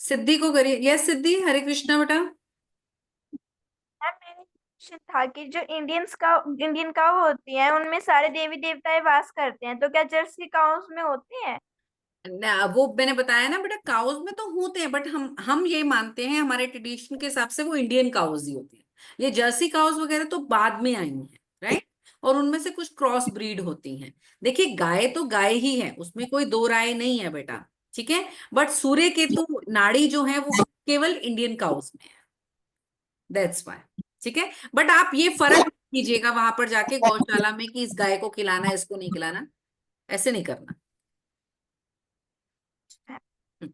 Speaker 1: सिद्धि को करिए। यस सिद्धि, हरे कृष्णा बेटा।
Speaker 4: मैम मेरा क्वेश्चन था कि जो इंडियन काऊ होती है उनमें सारे देवी देवताएं वास करते हैं, तो क्या जर्सी काउस में होते हैं?
Speaker 1: ना, वो मैंने बताया ना बेटा, काउज में तो होते हैं बट हम ये मानते हैं, हमारे ट्रेडिशन के हिसाब से वो इंडियन काउज ही होती है। ये जर्सी काउज वगैरह तो बाद में आई हैं, राइट? और उनमें से कुछ क्रॉस ब्रीड होती हैं। देखिए गाय तो गाय ही है, उसमें कोई दो राय नहीं है बेटा, ठीक है? बट सूर्य केतु नाड़ी जो है वो केवल इंडियन काउज में है, दैट्स वाई, ठीक है? बट आप ये फर्क मत कीजिएगा वहां पर जाके गौशाला में कि इस गाय को खिलाना है, इसको नहीं खिलाना, ऐसे नहीं करना। हम्म,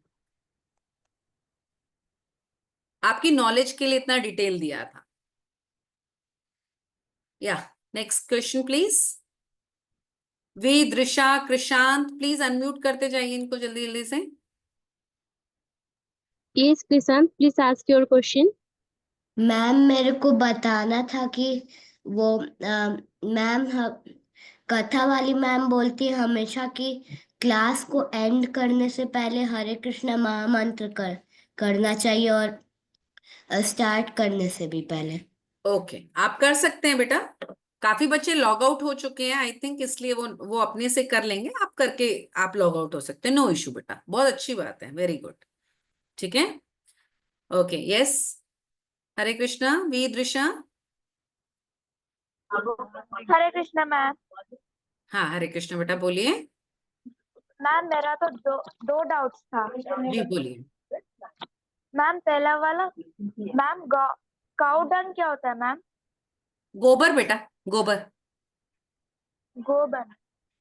Speaker 1: आपकी नॉलेज के लिए इतना डिटेल दिया था। या next question please. V Drisha Krishant please unmute करते जाइए इनको जल्दी जल्दी से।
Speaker 2: Yes Krishant, please ask your question.
Speaker 3: Ma'am मेरे को बताना था कि वो मैम कथा वाली मैम बोलती है हमेशा कि क्लास को एंड करने से पहले हरे कृष्णा महामंत्र करना चाहिए और स्टार्ट करने से भी पहले।
Speaker 1: ओके, आप कर सकते हैं बेटा। काफी बच्चे लॉग आउट हो चुके हैं आई थिंक, इसलिए वो अपने से कर लेंगे, आप करके आप लॉग आउट हो सकते हैं, नो इश्यू बेटा, बहुत अच्छी बात है, वेरी गुड, ठीक है? Okay, yes, Hare Krishna, V Drisha.
Speaker 4: Hare Krishna ma'am.
Speaker 1: हाँ हरे कृष्णा बेटा बोलिए।
Speaker 4: मैम मेरा तो दो डाउट्स था।
Speaker 1: जी बोलिए।
Speaker 4: मैम पहला वाला, मैम काऊ डंग क्या होता है मैम?
Speaker 1: गोबर बेटा, गोबर।
Speaker 4: गोबर।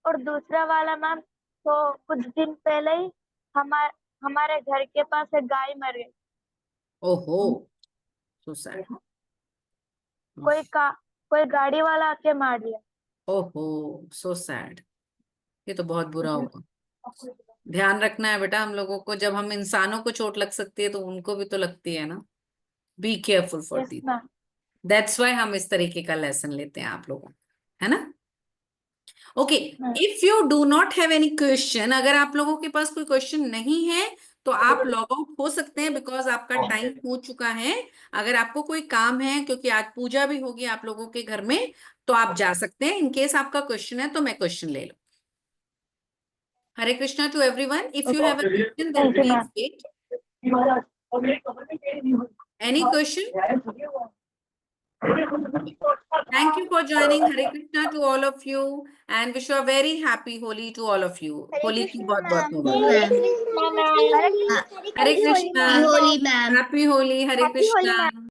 Speaker 4: और दूसरा वाला मैम, तो कुछ दिन पहले ही हमारे हमारे घर के पास एक गाय मर गई।
Speaker 1: ओहो, सो सैड।
Speaker 4: कोई गाड़ी वाला आके मार दिया।
Speaker 1: ओहो, सो सैड। ये तो बहुत बुरा हुआ। ध्यान रखना है बेटा हम लोगों को, जब हम इंसानों को चोट लग सकती है तो उनको भी तो लगती है ना। Be careful for
Speaker 4: yes
Speaker 1: the,
Speaker 4: ma'am.
Speaker 1: That's why हम इस तरीके का लेसन लेते हैं आप लोगों, है ना। Okay, if you do not have any question, अगर आप लोगों के पास कोई क्वेश्चन नहीं है तो आप लॉग आउट हो सकते हैं, बिकॉज आपका टाइम हो चुका है। अगर आपको कोई काम है, क्योंकि आज पूजा भी होगी आप लोगों के घर में, तो आप जा सकते हैं। इन केस आपका क्वेश्चन है तो मैं क्वेश्चन ले लूं। Hare Krishna to everyone, if you have a question then
Speaker 4: thank you
Speaker 1: please
Speaker 4: ma'am.
Speaker 1: Wait. Any question? Thank you for joining. Hare Krishna to all of you and wish you a very happy Holi to all of you.
Speaker 3: Hare
Speaker 1: Holi की
Speaker 3: कृष्णा
Speaker 1: बहुत बहुत
Speaker 3: ma'am,
Speaker 1: मुबारक।
Speaker 3: Hare Krishna ma'am,
Speaker 1: Hare
Speaker 3: happy Holi
Speaker 1: Krishna,
Speaker 3: ma'am.
Speaker 1: happy Holi, Hare
Speaker 4: happy Holi
Speaker 1: Krishna।
Speaker 4: Ma'am.